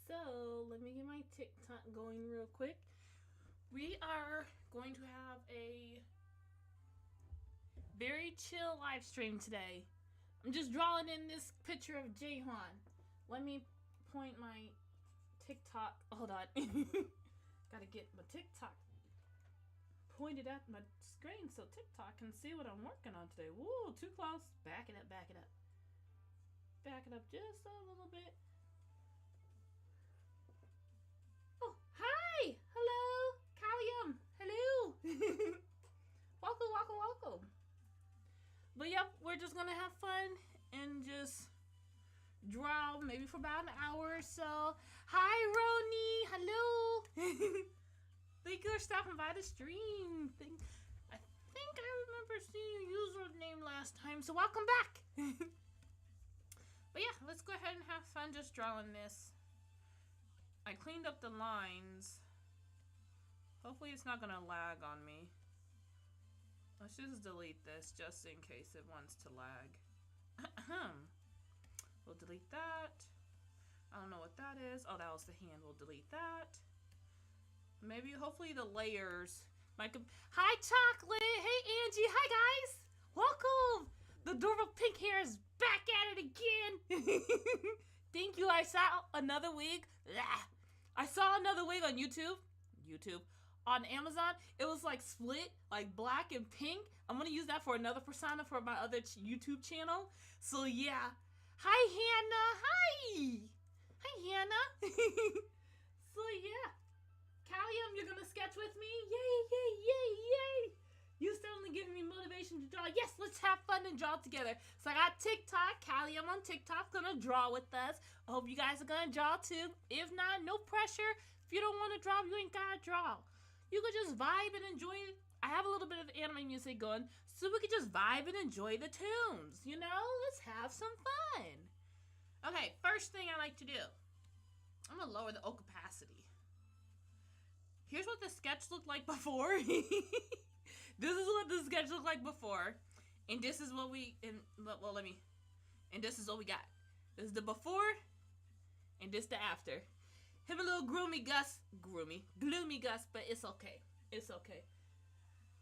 So let me get my TikTok going real quick. We are going to have a very chill live stream today. I'm just drawing in this picture of Jaehyun. Let me point my TikTok. Hold on. Gotta get my TikTok pointed at my screen so TikTok can see what I'm working on today. Woo, too close. Back it up, back it up. Back it up just a little bit. Oh, hi! Hello! Kalium! Hello! welcome. But yep, we're just gonna have fun and just draw maybe for about an hour or so. Hi, Roni! Hello! Thank you for stopping by the stream. I think I remember seeing your username last time, so welcome back! But yeah, let's go ahead and have fun just drawing this. I cleaned up the lines. Hopefully it's not gonna lag on me. Let's just delete this just in case it wants to lag. We'll delete that. I don't know what that is. Oh, that was the hand. We'll delete that. Maybe, hopefully the layers. Hi, Chocolate! Hey, Angie! Hi, guys! Welcome! The adorable pink hair is back at it again! Thank you. I saw another wig. I saw another wig on YouTube. On Amazon. It was like split, like black and pink. I'm gonna use that for another persona for my other YouTube channel. So yeah. Hi, Hannah. Hi, Hannah. So yeah. Kalium, you're gonna sketch with me? Yay. You certainly giving me motivation to draw. Yes, let's have fun and draw together. So I got TikTok. Kalium on TikTok gonna draw with us. I hope you guys are gonna draw too. If not, no pressure. If you don't want to draw, you ain't gotta draw. You could just vibe and enjoy it. I have a little bit of anime music going, so we could just vibe and enjoy the tunes. You know, let's have some fun. Okay, first thing I like to do. I'm gonna lower the opacity. Here's what the sketch looked like before. This is what the sketch looked like before, and this is what we and this is what we got. This is the before, and this the after. Him a little gloomy Gus, but it's okay. It's okay.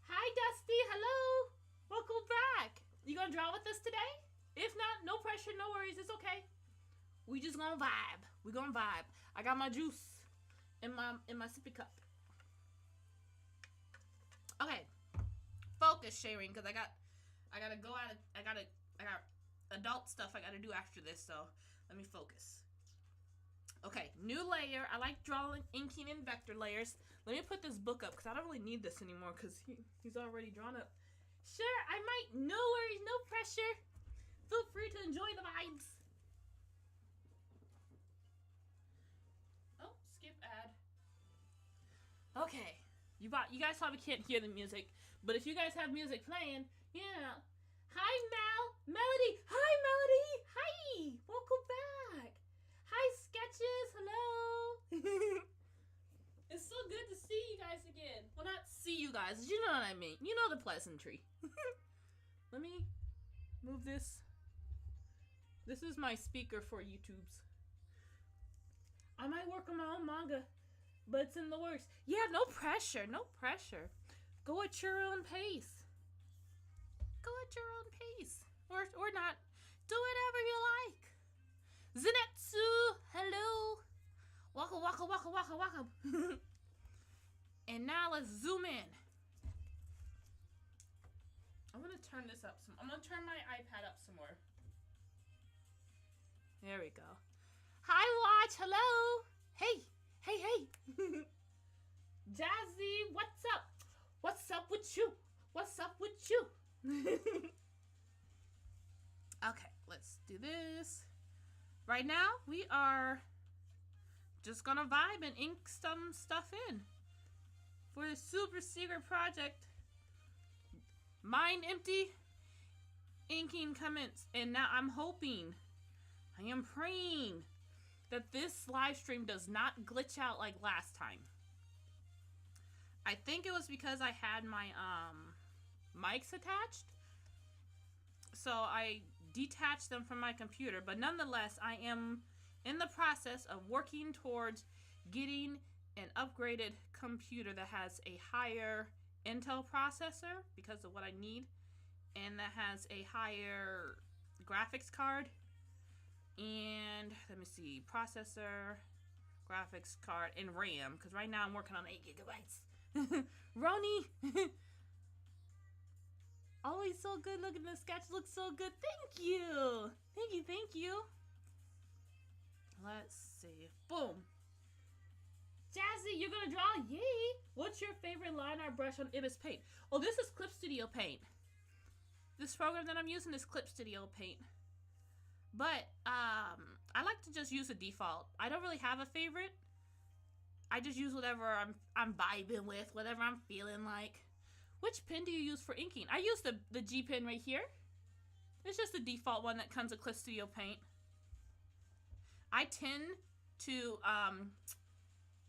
Hi, Dusty. Hello. Welcome back. You gonna draw with us today? If not, no pressure, no worries. It's okay. We just gonna vibe. We gonna vibe. I got my juice in my sippy cup. Okay. Focus, sharing, because I gotta go out. I got adult stuff I gotta do after this. So let me focus. Okay, new layer. I like drawing, inking in vector layers. Let me put this book up because I don't really need this anymore because he's already drawn up. Sure, I might. No worries, no pressure. Feel free to enjoy the vibes. Oh, skip ad. Okay, you guys probably can't hear the music, but if you guys have music playing, yeah. Hi, Melody. Hi, Melody. Hi, welcome back. Hi, Sketches. Hello. It's so good to see you guys again. Well, not see you guys. You know what I mean. You know the pleasantry. Let me move this. This is my speaker for YouTube's. I might work on my own manga, but it's in the works. Yeah, no pressure. No pressure. Go at your own pace. Go at your own pace. Or not. Do whatever you like. Zenetsu, hello. Welcome. And now let's zoom in. I'm gonna turn this up some. I'm gonna turn my iPad up some more. There we go. Hi, Watch. Hello. Hey. Jazzy, what's up? What's up with you? Okay, let's do this. Right now, we are just gonna vibe and ink some stuff in for the super secret project. Mind empty, inking commence, and now I am praying that this live stream does not glitch out like last time. I think it was because I had my mics attached. So I detached them from my computer, but nonetheless, I am in the process of working towards getting an upgraded computer that has a higher Intel processor because of what I need, and that has a higher graphics card. And let me see, processor, graphics card, and RAM, because right now I'm working on 8 gigabytes. Roni! Always so good looking. The sketch looks so good. Thank you! Thank you, thank you. Let's see. Boom. Jazzy, you're gonna draw? Yay! What's your favorite line art brush on Ibis Paint? Oh, this is Clip Studio Paint. This program that I'm using is Clip Studio Paint. But, I like to just use a default. I don't really have a favorite. I just use whatever I'm vibing with, whatever I'm feeling like. Which pen do you use for inking? I use the G pen right here. It's just the default one that comes with Clip Studio Paint. I tend to,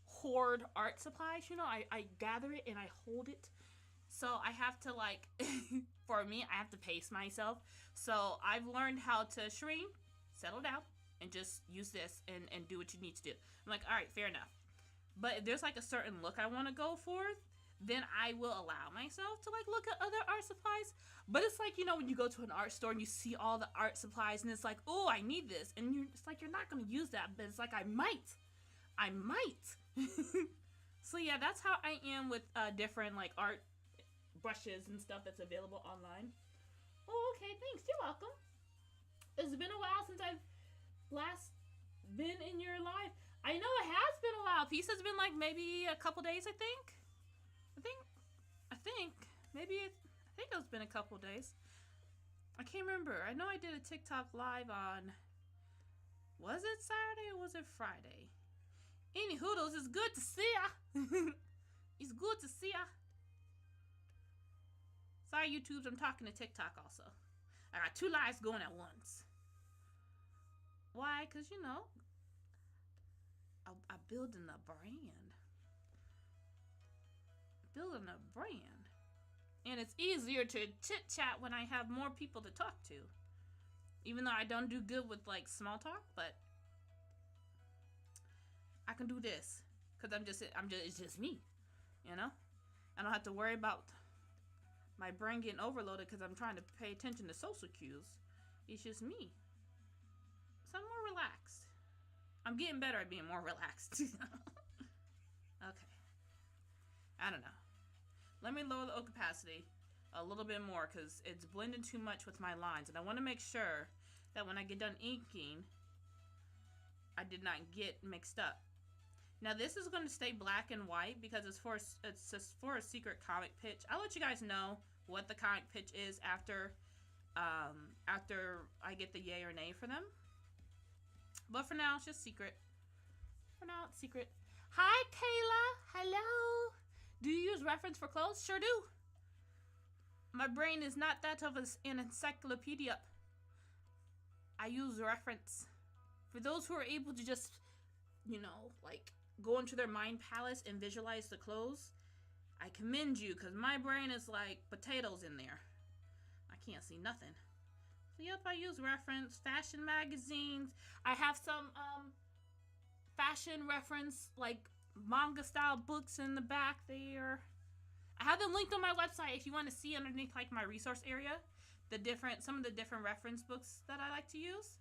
hoard art supplies, you know. I gather it and I hold it. So I have to, like, for me, I have to pace myself. So I've learned how to shrink, settle down, and just use this and do what you need to do. I'm like, all right, fair enough. But if there's, like, a certain look I want to go for, then I will allow myself to, like, look at other art supplies. But it's like, you know, when you go to an art store and you see all the art supplies and it's like, oh, I need this. And it's like, you're not going to use that, but it's like, I might. So yeah, that's how I am with different, like, art brushes and stuff that's available online. Oh, okay, thanks. You're welcome. It's been a while since I've last been in your live. I know it has been a while. Peace has been like maybe a couple days, I think. Maybe I think it's been a couple days. I can't remember. I know I did a TikTok live on, was it Saturday or was it Friday? Any hoodles, it's good to see ya. It's good to see ya. Sorry, YouTubes, I'm talking to TikTok also. I got 2 lives going at once. Why? Because, you know, I'm building a brand. And it's easier to chit-chat when I have more people to talk to. Even though I don't do good with, like, small talk, but I can do this. Because it's just me, you know? I don't have to worry about my brain getting overloaded because I'm trying to pay attention to social cues. It's just me. So I'm more relaxed. I'm getting better at being more relaxed. Okay. I don't know. Let me lower the opacity a little bit more because it's blending too much with my lines. And I want to make sure that when I get done inking, I did not get mixed up. Now this is going to stay black and white because it's just for a secret comic pitch. I'll let you guys know what the comic pitch is after I get the yay or nay for them. But for now, it's just secret. For now, it's secret. Hi, Kayla. Hello. Do you use reference for clothes? Sure do. My brain is not that of an encyclopedia. I use reference. For those who are able to just, you know, like, go into their mind palace and visualize the clothes, I commend you, because my brain is like potatoes in there. I can't see nothing. So yep, I use reference, fashion magazines. I have some fashion reference, like manga style books in the back there. I have them linked on my website if you want to see underneath like my resource area, some of the different reference books that I like to use.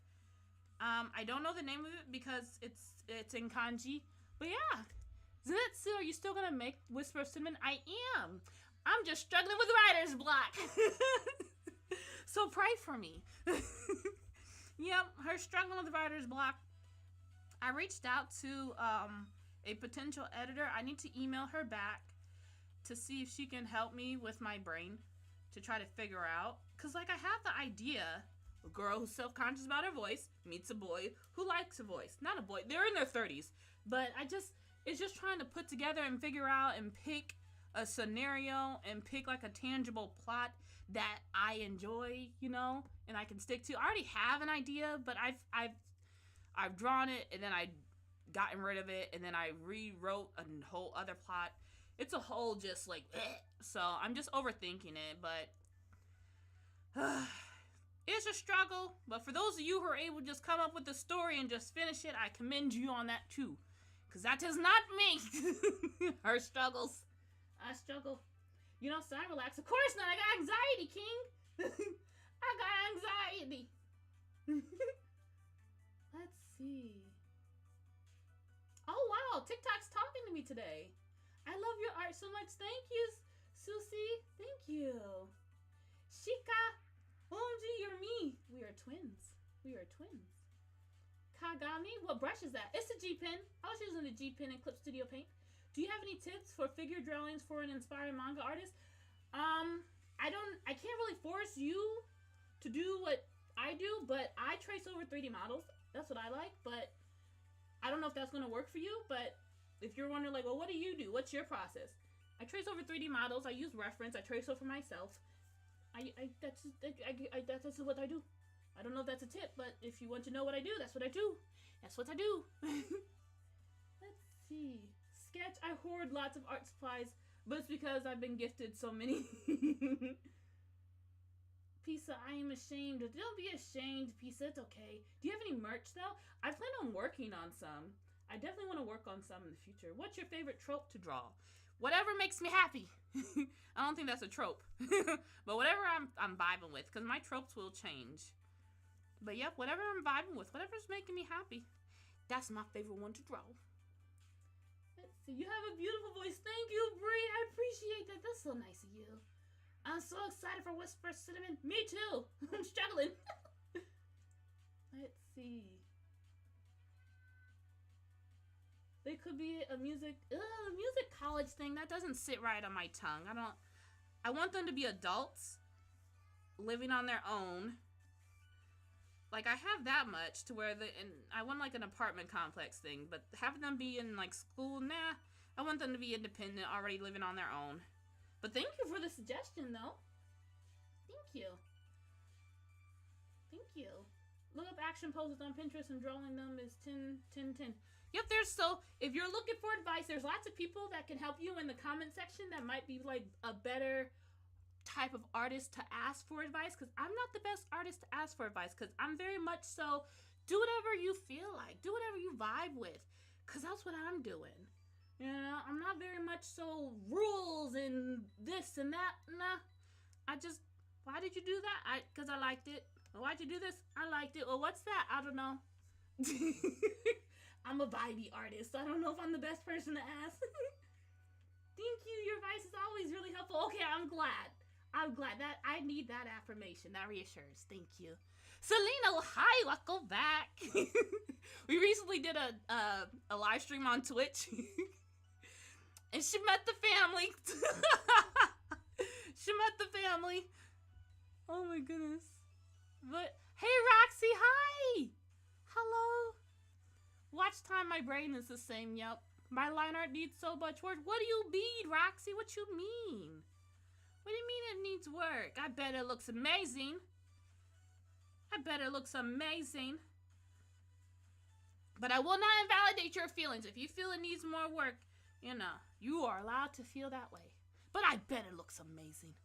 I don't know the name of it because it's in kanji, but yeah. Zenitsu, are you still gonna make Whisper of Cinnamon? I am. I'm just struggling with writer's block. So pray for me. Yep, her struggling with writer's block. I reached out to a potential editor. I need to email her back to see if she can help me with my brain to try to figure out. Because, like, I have the idea. A girl who's self-conscious about her voice meets a boy who likes a voice. Not a boy. They're in their 30s. But it's just trying to put together and figure out and pick a scenario and pick, like, a tangible plot that I enjoy, you know, and I can stick to. I already have an idea, but I've drawn it, and then I gotten rid of it, and then I rewrote a whole other plot. It's a whole just, like, so I'm just overthinking it, but It's a struggle, but for those of you who are able to just come up with a story and just finish it, I commend you on that too. Because that is not me. Her struggles. I struggle. You know, so I relax. Of course not. I got anxiety, King. I got anxiety. Let's see. Oh, wow. TikTok's talking to me today. I love your art so much. Thank you, Susie. Thank you. Shika. OMG, you're me. We are twins. We are twins. Kagami, what brush is that? It's a G pen. I was using the G pen in Clip Studio Paint. Do you have any tips for figure drawings for an inspiring manga artist? I can't really force you to do what I do, but I trace over 3D models. That's what I like, but I don't know if that's going to work for you. But if you're wondering, like, well, what do you do? What's your process? I trace over 3D models. I use reference. I trace over myself. That's what I do. I don't know if that's a tip, but if you want to know what I do, that's what I do. That's what I do. Let's see. Sketch. I hoard lots of art supplies, but it's because I've been gifted so many. Pisa, I am ashamed. Don't be ashamed, Pisa. It's okay. Do you have any merch, though? I plan on working on some. I definitely want to work on some in the future. What's your favorite trope to draw? Whatever makes me happy. I don't think that's a trope. But whatever I'm vibing with, because my tropes will change. But yep, whatever I'm vibing with, whatever's making me happy, that's my favorite one to draw. Let's see. You have a beautiful voice. Thank you, Brie. I appreciate that. That's so nice of you. I'm so excited for Whisper Cinnamon. Me too. I'm struggling. Let's see. They could be a music college thing. That doesn't sit right on my tongue. I want them to be adults living on their own. Like, I have that much to where I want like an apartment complex thing, but having them be in like school, nah. I want them to be independent, already living on their own. But thank you for the suggestion, though. Thank you. Thank you. Look up action poses on Pinterest and drawing them is 10, 10, 10. Yep, if you're looking for advice, there's lots of people that can help you in the comment section that might be like a better type of artist to ask for advice, because I'm not the best artist to ask for advice, because I'm very much so do whatever you feel like, do whatever you vibe with, because that's what I'm doing. You know, I'm not very much so rules and this and that. Nah, why did you do that? Because I liked it. Well, why'd you do this? I liked it. Well, what's that? I don't know. I'm a vibey artist, so I don't know if I'm the best person to ask. Thank you. Your advice is always really helpful. Okay, I'm glad that I need that affirmation. That reassures. Thank you. Selena, hi, welcome back. We recently did a live stream on Twitch. And she met the family. She met the family. Oh my goodness. But hey, Roxy, hi. Hello. Watch time, my brain is the same. Yep. My line art needs so much work. What do you mean, Roxy? What you mean? What do you mean it needs work? I bet it looks amazing. I bet it looks amazing. But I will not invalidate your feelings. If you feel it needs more work, you know, you are allowed to feel that way. But I bet it looks amazing.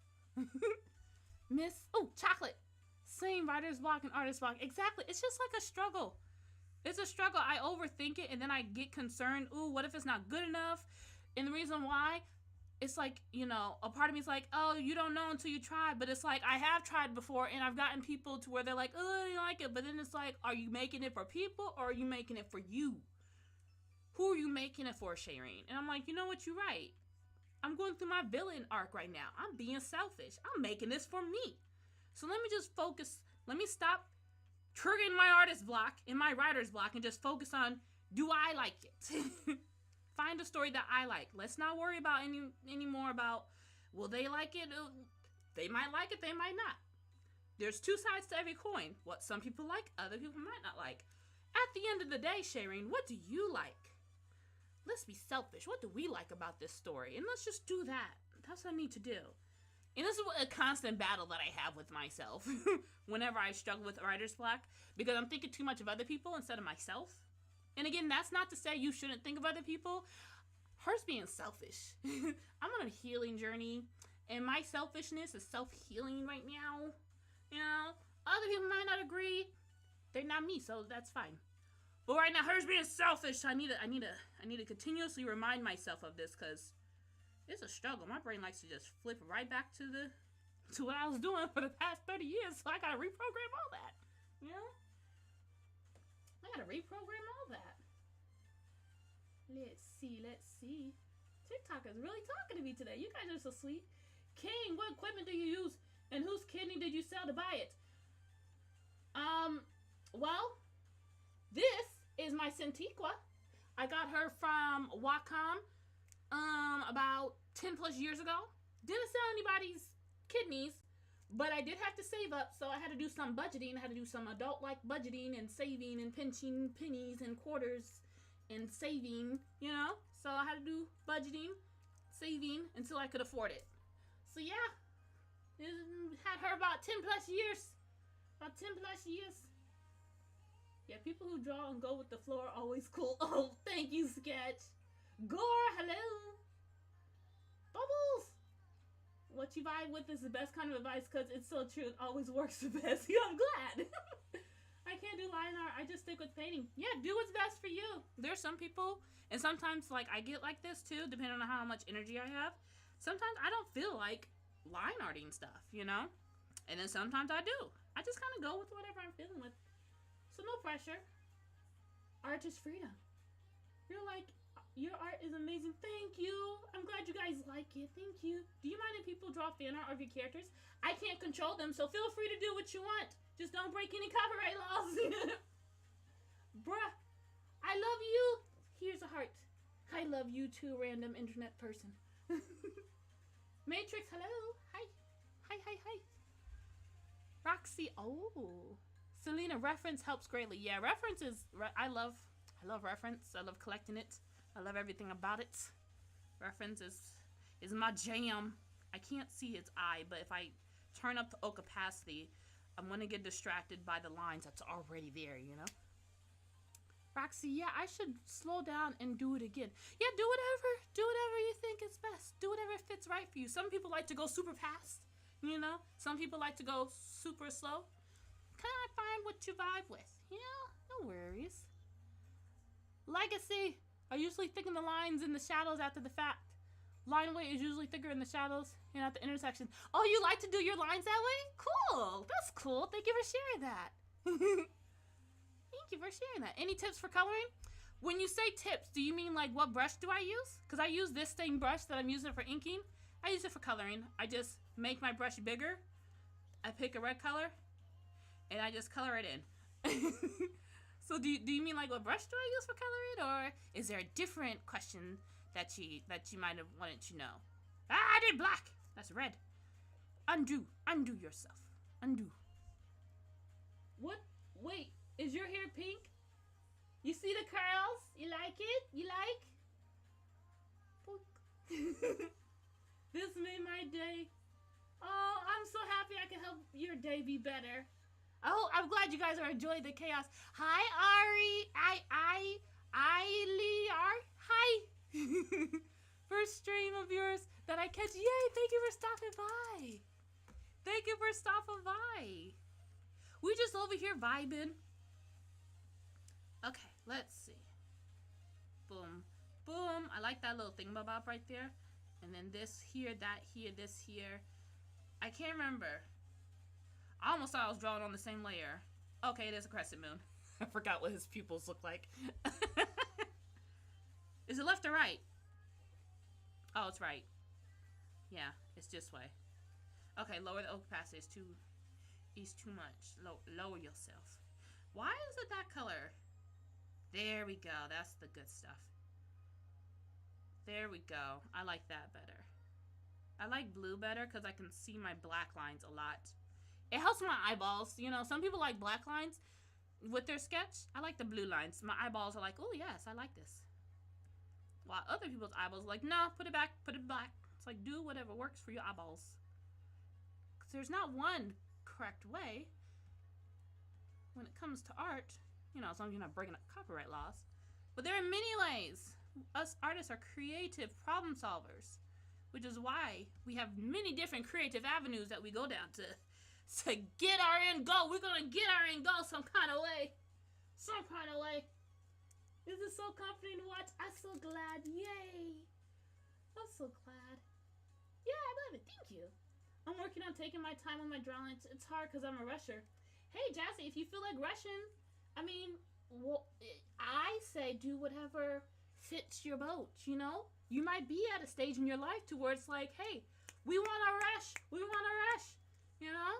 Chocolate. Same writer's block and artist block. Exactly. It's just like a struggle. It's a struggle. I overthink it and then I get concerned. Ooh, what if it's not good enough? And the reason why, it's like, you know, a part of me is like, oh, you don't know until you try. But it's like, I have tried before and I've gotten people to where they're like, oh, I didn't like it. But then it's like, are you making it for people or are you making it for you? Who are you making it for, Shireen? And I'm like, you know what? You're right. I'm going through my villain arc right now. I'm being selfish. I'm making this for me. So let me just focus. Let me stop triggering my artist block and my writer's block and just focus on, do I like it? Find a story that I like. Let's not worry about any more about, will they like it? They might like it, they might not. There's two sides to every coin. What some people like, other people might not like. At the end of the day, Shireen, what do you like? Let's be selfish. What do we like about this story? And let's just do that. That's what I need to do. And this is a constant battle that I have with myself whenever I struggle with writer's block, because I'm thinking too much of other people instead of myself. And again, that's not to say you shouldn't think of other people. Hers being selfish. I'm on a healing journey, and my selfishness is self-healing right now. You know, Other people might not agree. They're not me, so that's fine. But right now, hers being selfish. So I need to continuously remind myself of this because it's a struggle. My brain likes to just flip right back to what I was doing for the past 30 years. So I gotta reprogram all that. You know? I gotta reprogram all that. Let's see. TikTok is really talking to me today. You guys are so sweet. King, what equipment do you use? And whose kidney did you sell to buy it? Well, this is my Cintiqua. I got her from Wacom, about 10 plus years ago. Didn't sell anybody's kidneys, but I did have to save up, so I had to do some budgeting. I had to do some adult-like budgeting and saving and pinching pennies and quarters and saving, you know? So I had to do budgeting, saving, until I could afford it. So yeah, had her about 10 plus years. About 10 plus years. Yeah, people who draw and go with the flow are always cool. Oh, thank you, Sketch. Gore, hello. Bubbles. What you vibe with is the best kind of advice because it's so true. It always works the best. Yeah, I'm glad. I can't do line art. I just stick with painting. Yeah, do what's best for you. There's some people, and sometimes like I get like this too, depending on how much energy I have. Sometimes I don't feel like line arting stuff, you know? And then sometimes I do. I just kind of go with whatever I'm feeling with. So no pressure. Art is freedom. You're like, your art is amazing. Thank you. I'm glad you guys like it. Thank you. Do you mind if people draw fan art of your characters? I can't control them, so feel free to do what you want. Just don't break any copyright laws. Bruh, I love you. Here's a heart. I love you too, random internet person. Matrix, hello. Hi. Roxy, oh. Selena, reference helps greatly. Yeah, reference is, I love reference. I love collecting it. I love everything about it. Reference is my jam. I can't see its eye, but if I turn up the opacity, I'm going to get distracted by the lines that's already there, you know? Roxy, yeah, I should slow down and do it again. Yeah, do whatever you think is best. Do whatever fits right for you. Some people like to go super fast, you know? Some people like to go super slow. Kind of find what you vibe with. Yeah, no worries. Legacy, I usually thicken the lines in the shadows after the fact. Line weight is usually thicker in the shadows and at the intersection. Oh, you like to do your lines that way? Cool. That's cool. Thank you for sharing that. Thank you for sharing that. Any tips for coloring? When you say tips, do you mean like what brush do I use? Because I use this same brush that I'm using for inking. I use it for coloring. I just make my brush bigger. I pick a red color and I just color it in. So do you mean like what brush do I use for coloring, or is there a different question that you might have wanted to know? Ah, I did black. That's red. Undo yourself. Undo. What? Wait, is your hair pink? You see the curls? You like it? You like? This made my day. Oh, I'm so happy I can help your day be better. Oh, I'm glad you guys are enjoying the chaos. Hi, Ari. Hi. First stream of yours that I catch. Yay, thank you for stopping by. Thank you for stopping by. We just over here vibing. Okay, let's see. Boom. Boom. I like that little thingamabob right there. And then this here, that here, this here. I can't remember. I almost thought I was drawing on the same layer. Okay, it is a crescent moon. I forgot what his pupils look like. Is it left or right? Oh, it's right. Yeah, it's this way. Okay, lower the opacity. It's too much. Lower yourself. Why is it that color? There we go. That's the good stuff. There we go. I like that better. I like blue better because I can see my black lines a lot. It helps my eyeballs. You know, some people like black lines with their sketch. I like the blue lines. My eyeballs are like, oh, yes, I like this. While other people's eyeballs are like, no, put it back, put it black. It's like, do whatever works for your eyeballs. Because there's not one correct way when it comes to art. You know, as long as you're not breaking up copyright laws. But there are many ways. Us artists are creative problem solvers, which is why we have many different creative avenues that we go down to to get our end goal. We're gonna get our end goal some kind of way. Some kind of way. This is so comforting to watch. I'm so glad. Yay. I'm so glad. Yeah, I love it. Thank you. I'm working on taking my time with my drawing. It's hard because I'm a rusher. Hey, Jassy, if you feel like rushing, I mean, well, I say do whatever fits your boat, you know? You might be at a stage in your life to where it's like, hey, we want to rush. We want to rush, you know?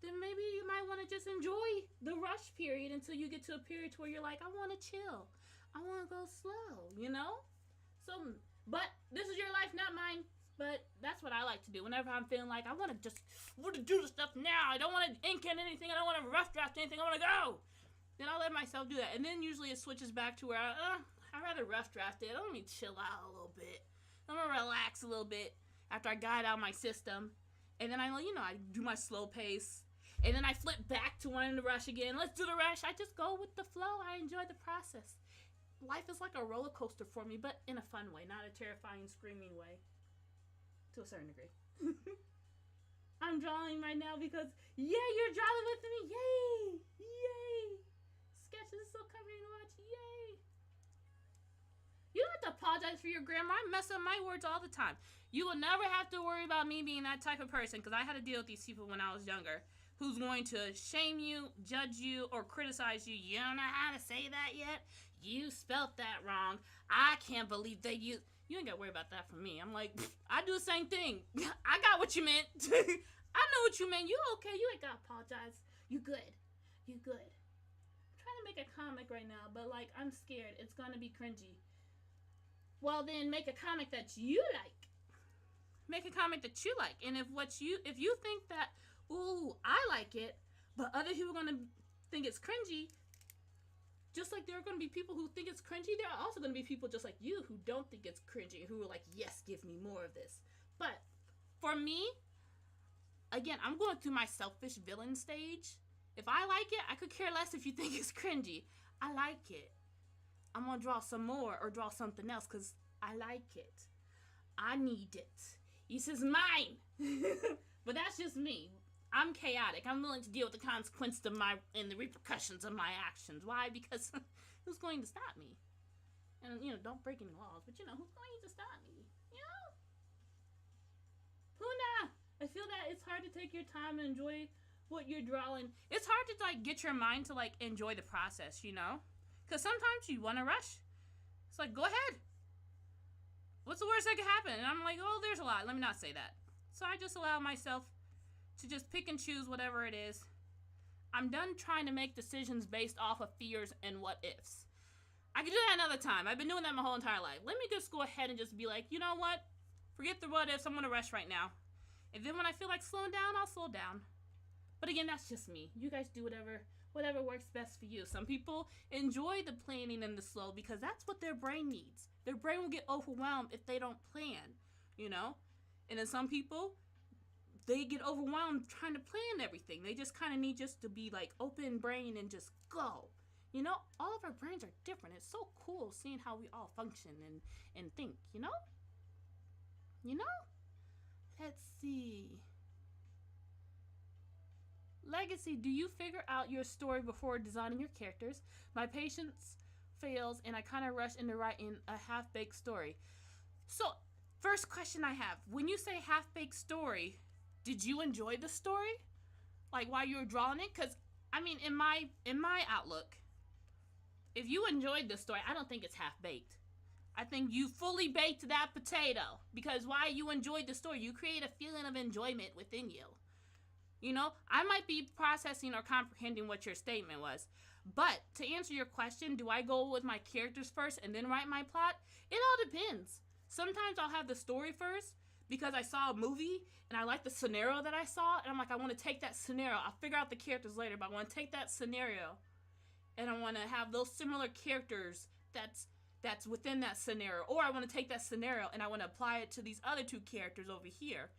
Then maybe you might want to just enjoy the rush period until you get to a period where you're like, I want to chill. I want to go slow, you know? So, but this is your life, not mine. But that's what I like to do whenever I'm feeling like I want to do the stuff now. I don't want to ink in anything. I don't want to rough draft anything. I want to go. Then I'll let myself do that. And then usually it switches back to where I'd rather rough draft it. Let me chill out a little bit. I'm going to relax a little bit after I guide out my system. And then I do my slow pace. And then I flip back to wanting to rush again. Let's do the rush. I just go with the flow. I enjoy the process. Life is like a roller coaster for me, but in a fun way, not a terrifying, screaming way. To a certain degree. I'm drawing right now because, yeah, you're drawing with me. Yay! Yay! Sketches is so comforting to watch. Yay! You don't have to apologize for your grammar. I mess up my words all the time. You will never have to worry about me being that type of person because I had to deal with these people when I was younger who's going to shame you, judge you, or criticize you. You don't know how to say that yet? You spelt that wrong. I can't believe that you ain't got to worry about that from me. I'm like, I do the same thing. I got what you meant. I know what you meant. You okay. You ain't got to apologize. You good. You good. I'm trying to make a comic right now, but, like, I'm scared. It's going to be cringy. Well, then make a comic that you like. Make a comic that you like. And if you think that, ooh, I like it, but other people are going to think it's cringy, just like there are going to be people who think it's cringy, there are also going to be people just like you who don't think it's cringy, who are like, yes, give me more of this. But for me, again, I'm going through my selfish villain stage. If I like it, I could care less if you think it's cringy. I like it. I'm going to draw some more or draw something else because I like it. I need it. This is mine. But that's just me. I'm chaotic. I'm willing to deal with the consequences of and the repercussions of my actions. Why? Because who's going to stop me? And, don't break any laws, but, who's going to stop me? Puna! I feel that it's hard to take your time and enjoy what you're drawing. It's hard to, get your mind to, enjoy the process, Because sometimes you want to rush. It's like, go ahead. What's the worst that could happen? And I'm like, oh, there's a lot. Let me not say that. So I just allow myself to just pick and choose whatever it is. I'm done trying to make decisions based off of fears and what ifs. I could do that another time. I've been doing that my whole entire life. Let me just go ahead and just be like, you know what? Forget the what ifs. I'm going to rush right now. And then when I feel like slowing down, I'll slow down. But again, that's just me. You guys do whatever works best for you. Some people enjoy the planning and the slow because that's what their brain needs. Their brain will get overwhelmed if they don't plan, And then some people, they get overwhelmed trying to plan everything. They just kind of need just to be open brain and just go. All of our brains are different. It's so cool seeing how we all function and think, Let's see. Legacy, do you figure out your story before designing your characters? My patience fails and I kind of rush into writing a half-baked story. So, first question I have. When you say half-baked story, did you enjoy the story? While you were drawing it? Because, in my outlook, if you enjoyed the story, I don't think it's half-baked. I think you fully baked that potato. Because while you enjoyed the story, you create a feeling of enjoyment within you. I might be processing or comprehending what your statement was. But to answer your question, do I go with my characters first and then write my plot? It all depends. Sometimes I'll have the story first because I saw a movie and I like the scenario that I saw. And I'm like, I want to take that scenario. I'll figure out the characters later, but I want to take that scenario and I want to have those similar characters that's within that scenario. Or I want to take that scenario and I want to apply it to these other two characters over here.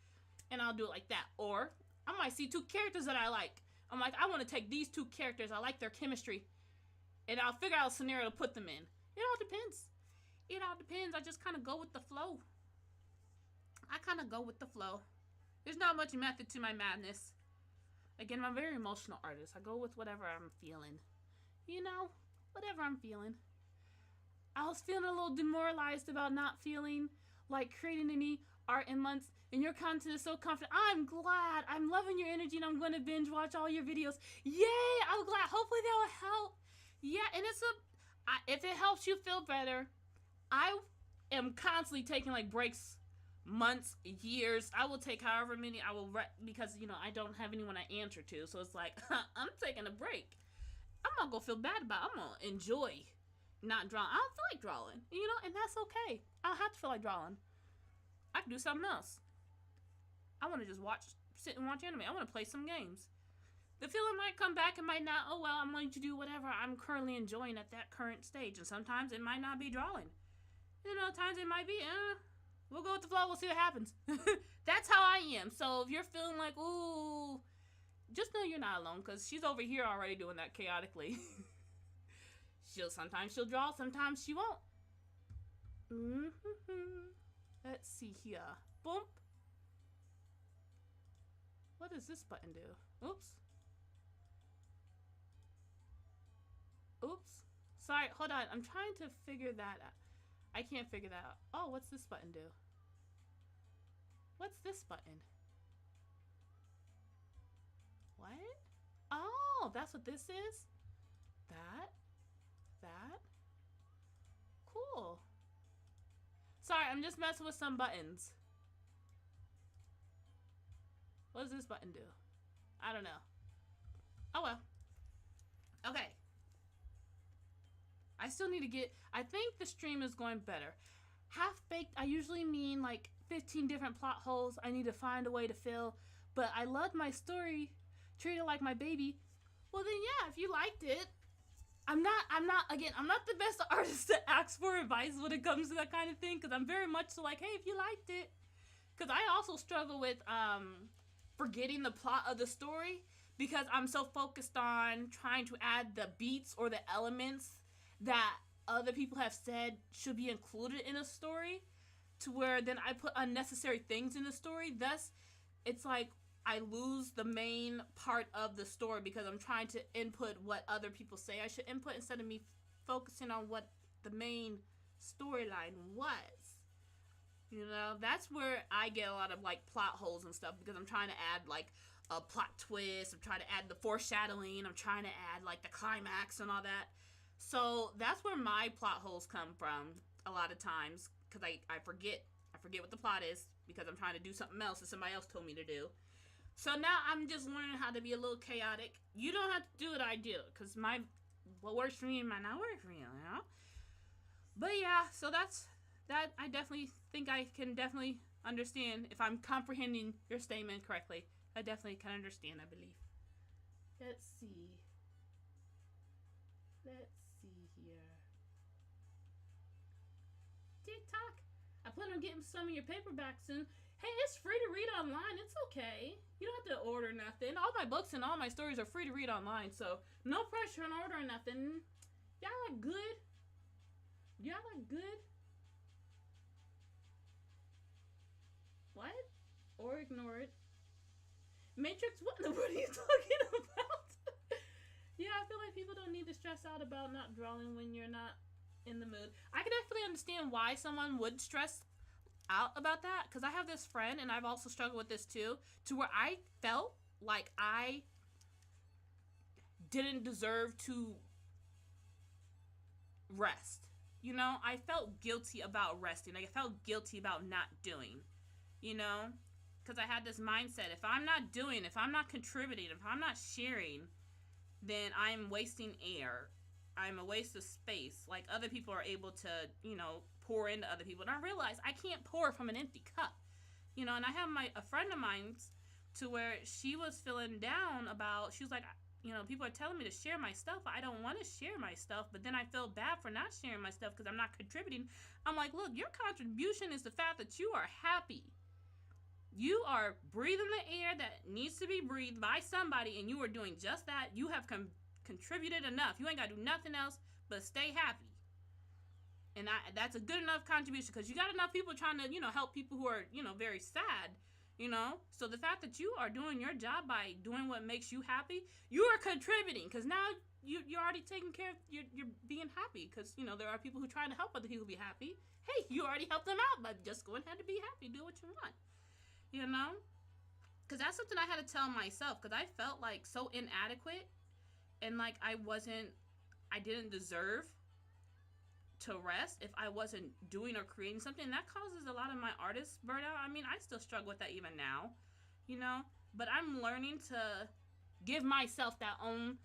And I'll do it like that. Or I might see two characters that I like. I'm like, I want to take these two characters. I like their chemistry. And I'll figure out a scenario to put them in. It all depends. It all depends. I just kind of go with the flow. There's not much method to my madness. Again, I'm a very emotional artist. I go with whatever I'm feeling. You know, whatever I'm feeling. I was feeling a little demoralized about not feeling like creating any art in months, and your content is so confident. I'm glad. I'm loving your energy, and I'm going to binge watch all your videos. Yay! I'm glad. Hopefully that will help. Yeah, and if it helps you feel better, I am constantly taking like breaks, months, years. I will take however many I will, because I don't have anyone I answer to, so it's like I'm taking a break. I'm not gonna feel bad about it. I'm gonna enjoy not drawing. I don't feel like drawing, and that's okay. I don't have to feel like drawing. I can do something else. I want to just sit and watch anime. I want to play some games. The feeling might come back and might not. Oh well, I'm going to do whatever I'm currently enjoying at that current stage, and sometimes it might not be drawing. Times it might be, we'll go with the flow, we'll see what happens. That's how I am. So if you're feeling like, ooh, just know you're not alone, because she's over here already doing that chaotically. Sometimes she'll draw, sometimes she won't. Let's see here. Boom. What does this button do? Oops. Oops. Sorry, hold on. I'm trying to figure that out. I can't figure that out. Oh, what's this button do? What's this button? What? Oh, that's what this is? That? Cool. Sorry, I'm just messing with some buttons. What does this button do? I don't know. Oh well. Okay. I still need to I think the stream is going better. Half-baked, I usually mean like 15 different plot holes I need to find a way to fill. But I loved my story. Treat it like my baby. Well then yeah, if you liked it. I'm not the best artist to ask for advice when it comes to that kind of thing. Because I'm very much so like, hey, if you liked it. Because I also struggle with forgetting the plot of the story. Because I'm so focused on trying to add the beats or the elements that other people have said should be included in a story, to where then I put unnecessary things in the story. Thus, it's like I lose the main part of the story because I'm trying to input what other people say I should input instead of me focusing on what the main storyline was. That's where I get a lot of like plot holes and stuff, because I'm trying to add like a plot twist. I'm trying to add the foreshadowing. I'm trying to add like the climax and all that. So that's where my plot holes come from a lot of times, because I forget what the plot is because I'm trying to do something else that somebody else told me to do. So now I'm just learning how to be a little chaotic. You don't have to do what I do, because what works for me might not work for you, But yeah, so that I definitely think I can definitely understand if I'm comprehending your statement correctly. I definitely can understand, I believe. Let's see here. TikTok. I plan on getting some of your paperbacks soon. Hey, it's free to read online. It's okay. You don't have to order nothing. All my books and all my stories are free to read online, so no pressure on ordering nothing. Y'all look good. What? Or ignore it. Matrix, what are you talking about? Yeah, I feel like people don't need to stress out about not drawing when you're not in the mood. I can definitely understand why someone would stress out about that, because I have this friend, and I've also struggled with this too, to where I felt like I didn't deserve to rest. I felt guilty about resting. Like, I felt guilty about not doing, because I had this mindset, if I'm not doing, if I'm not contributing, if I'm not sharing, then I'm wasting air. I'm a waste of space. Like, other people are able to, pour into other people. And I realized I can't pour from an empty cup. And I have a friend of mine to where she was feeling down about, she was like, people are telling me to share my stuff. I don't want to share my stuff. But then I feel bad for not sharing my stuff because I'm not contributing. I'm like, look, your contribution is the fact that you are happy. You are breathing the air that needs to be breathed by somebody, and you are doing just that. You have contributed enough. You ain't got to do nothing else but stay happy. And that's a good enough contribution, because you got enough people trying to, help people who are, very sad. You know? So the fact that you are doing your job by doing what makes you happy, you are contributing. Because now you're already taking care of, you're being happy. Because, you know, there are people who are trying to help other people be happy. Hey, you already helped them out by just going ahead and be happy. Do what you want. You know? Because that's something I had to tell myself. Because I felt like so inadequate. And like I didn't deserve to rest if I wasn't doing or creating something. That causes a lot of my artist burnout. I mean, I still struggle with that even now, you know, but I'm learning to give myself that own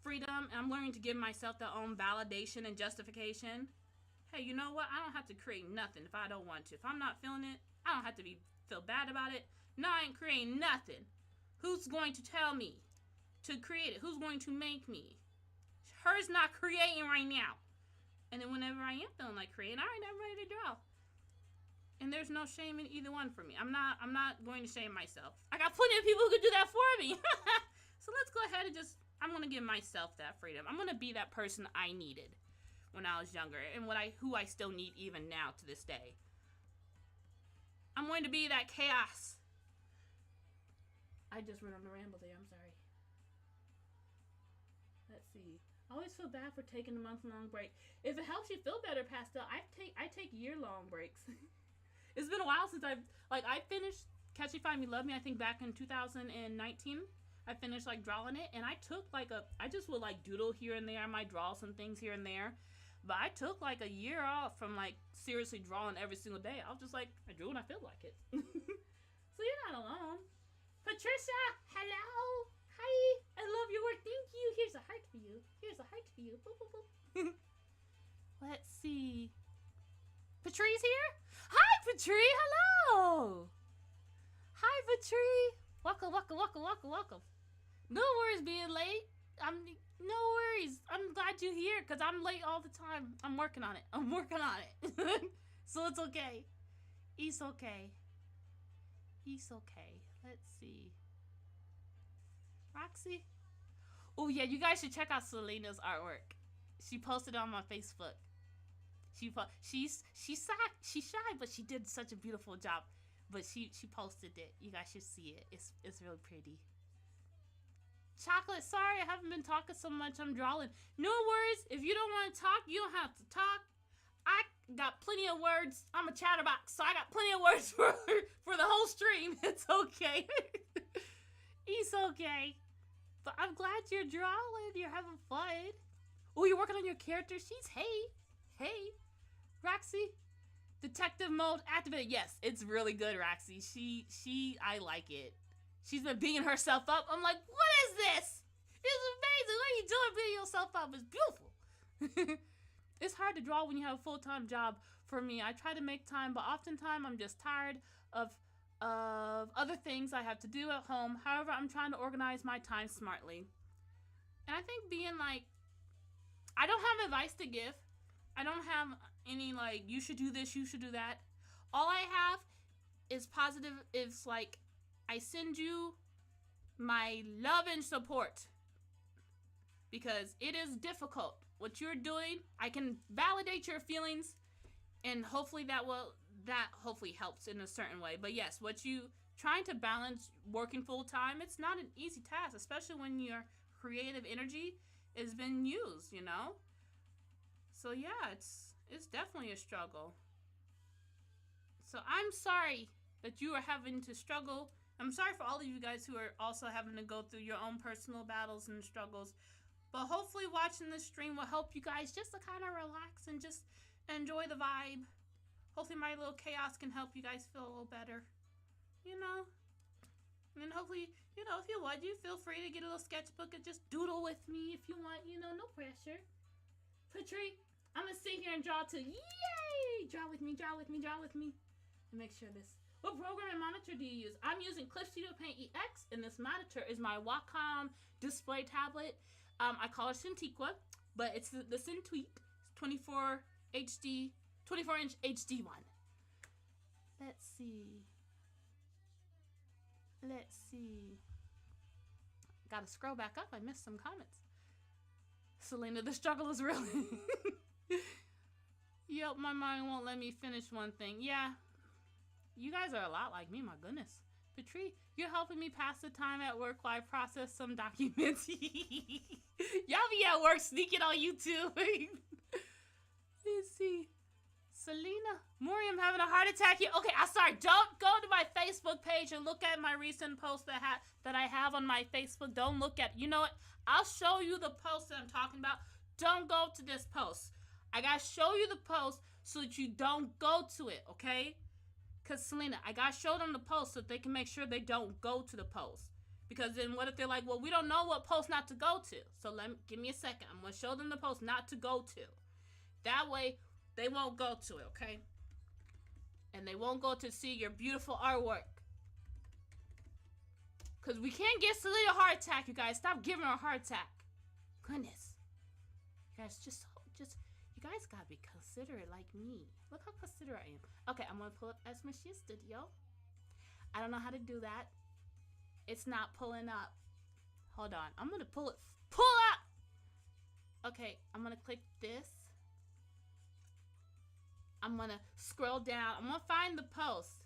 freedom. And I'm learning to give myself that own validation and justification. Hey, you know what? I don't have to create nothing if I don't want to. If I'm not feeling it, I don't have to feel bad about it. No, I ain't creating nothing. Who's going to tell me to create it? Who's going to make me? Her's not creating right now. And then whenever I am feeling like creating, all right, I'm ready to draw. And there's no shame in either one for me. I'm not going to shame myself. I got plenty of people who could do that for me. So let's go ahead and I'm going to give myself that freedom. I'm going to be that person I needed when I was younger and who I still need even now to this day. I'm going to be that chaos. I just went on a ramble there. I'm sorry. Let's see. I always feel bad for taking a month-long break. If it helps you feel better, Pastel, I take year-long breaks. It's been a while since I finished Catch Me, Find Me, Love Me, I think back in 2019. I finished like drawing it, and I took I just would like doodle here and there. I might draw some things here and there. But I took like a year off from like seriously drawing every single day. I was just like, I drew when I feel like it. So you're not alone. Patricia, hello. Hi, I love your work. Thank you. Here's a heart for you. Here's a heart for you. Boop, boop, boop. Let's see. Patrice here? Hi, Patrice. Hello. Hi, Patrice. Welcome, welcome, welcome, welcome, welcome. No worries being late. No worries. I'm glad you're here because I'm late all the time. I'm working on it. So it's okay. It's okay. It's okay. Let's see. Roxy. Oh yeah, you guys should check out Selena's artwork. She posted it on my Facebook. She's shy, but she did such a beautiful job. But she posted it. You guys should see it. It's really pretty. Chocolate, sorry I haven't been talking so much. I'm drawing. No worries. If you don't want to talk, you don't have to talk. I got plenty of words. I'm a chatterbox, so I got plenty of words for the whole stream. It's okay. It's okay. But I'm glad you're drawing. You're having fun. Oh, you're working on your character. Hey. Roxy. Detective mode activated. Yes, it's really good, Roxy. I like it. She's been beating herself up. I'm like, what is this? It's amazing. What are you doing beating yourself up? It's beautiful. It's hard to draw when you have a full-time job. For me, I try to make time, but oftentimes I'm just tired of other things I have to do at home. However, I'm trying to organize my time smartly. And I think being like, I don't have advice to give. I don't have any like, you should do this, you should do that. All I have is positive. It's like, I send you my love and support because it is difficult. What you're doing, I can validate your feelings, and hopefully that hopefully helps in a certain way. But yes, what you trying to balance working full time, it's not an easy task, especially when your creative energy has been used, you know? So yeah, it's definitely a struggle. So I'm sorry that you are having to struggle. I'm sorry for all of you guys who are also having to go through your own personal battles and struggles. But hopefully watching this stream will help you guys just to kind of relax and just enjoy the vibe. Hopefully my little chaos can help you guys feel a little better. You know? And then hopefully, you know, if you want, you feel free to get a little sketchbook and just doodle with me if you want. You know, no pressure. Patri, I'm going to sit here and draw too. Yay! Draw with me, draw with me, draw with me. And make sure this... What program and monitor do you use? I'm using Clip Studio Paint EX, and this monitor is my Wacom display tablet. I call it Cintiqua, but it's the Cintiq 24-inch HD one. Let's see. Gotta scroll back up. I missed some comments. Selena, the struggle is real. Yep, my mind won't let me finish one thing. Yeah. You guys are a lot like me, my goodness. Patrice, you're helping me pass the time at work while I process some documents. Y'all be at work sneaking on YouTube. Let's see. Selena, Miriam having a heart attack here. Okay, I'm sorry. Don't go to my Facebook page and look at my recent post that I have on my Facebook. Don't look at. You know what? I'll show you the post that I'm talking about. Don't go to this post. I gotta show you the post so that you don't go to it. Okay? Because Selena, I gotta show them the post so that they can make sure they don't go to the post. Because then what if they're like, well, we don't know what post not to go to. So give me a second. I'm gonna show them the post not to go to. That way, they won't go to it, okay? And they won't go to see your beautiful artwork. Because we can't get Selena a heart attack, you guys. Stop giving her a heart attack. Goodness. You guys, you guys gotta be considerate like me. Look how considerate I am. Okay, I'm gonna pull up S-Morishita Studio. I don't know how to do that. It's not pulling up. Hold on. I'm gonna pull up! Okay, I'm gonna click this. I'm gonna scroll down. I'm gonna find the post.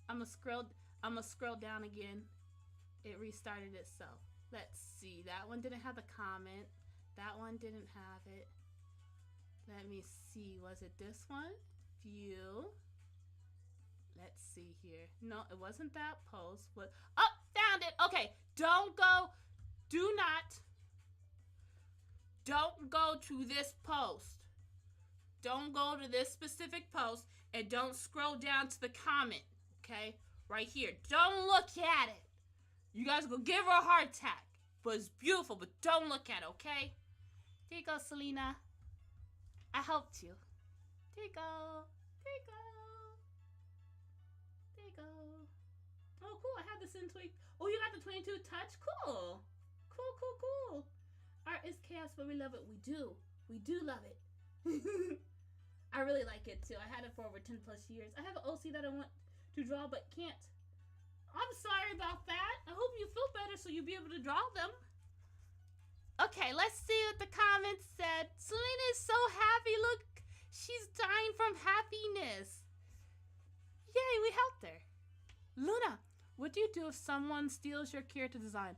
I'm gonna scroll down again. It restarted itself. Let's see. That one didn't have the comment. That one didn't have it. Let me see. Was it this one? View. Let's see here. No, it wasn't that post. What? Oh, found it. Okay. Don't go to this post. Don't go to this specific post and don't scroll down to the comment, okay? Right here. Don't look at it. You guys go give her a heart attack. But it's beautiful, but don't look at it, okay? There you go, Selena. I helped you. There you go. There you go. There you go. Oh, cool. I have this in tweak. Oh, you got the 22 touch? Cool. Cool, cool, cool. Art is chaos, but we love it. We do. We do love it. I really like it too. I had it for over 10 plus years. I have an OC that I want to draw but can't. I'm sorry about that. I hope you feel better so you'll be able to draw them. Okay, let's see what the comments said. Selena is so happy. Look, she's dying from happiness. Yay, we helped her. Luna, what do you do if someone steals your character design?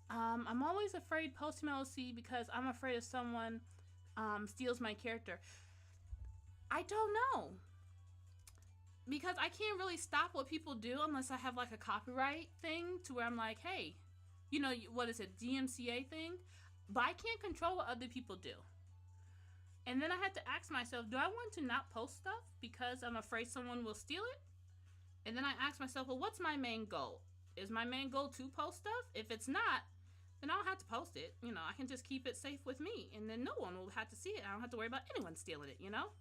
I'm always afraid posting my OC because I'm afraid if someone steals my character. I don't know. Because I can't really stop what people do unless I have like a copyright thing to where I'm like, hey, you know, what is it, DMCA thing? But I can't control what other people do. And then I had to ask myself, do I want to not post stuff because I'm afraid someone will steal it? And then I asked myself, well, what's my main goal? Is my main goal to post stuff? If it's not, then I don't have to post it. You know, I can just keep it safe with me. And then no one will have to see it. I don't have to worry about anyone stealing it, you know?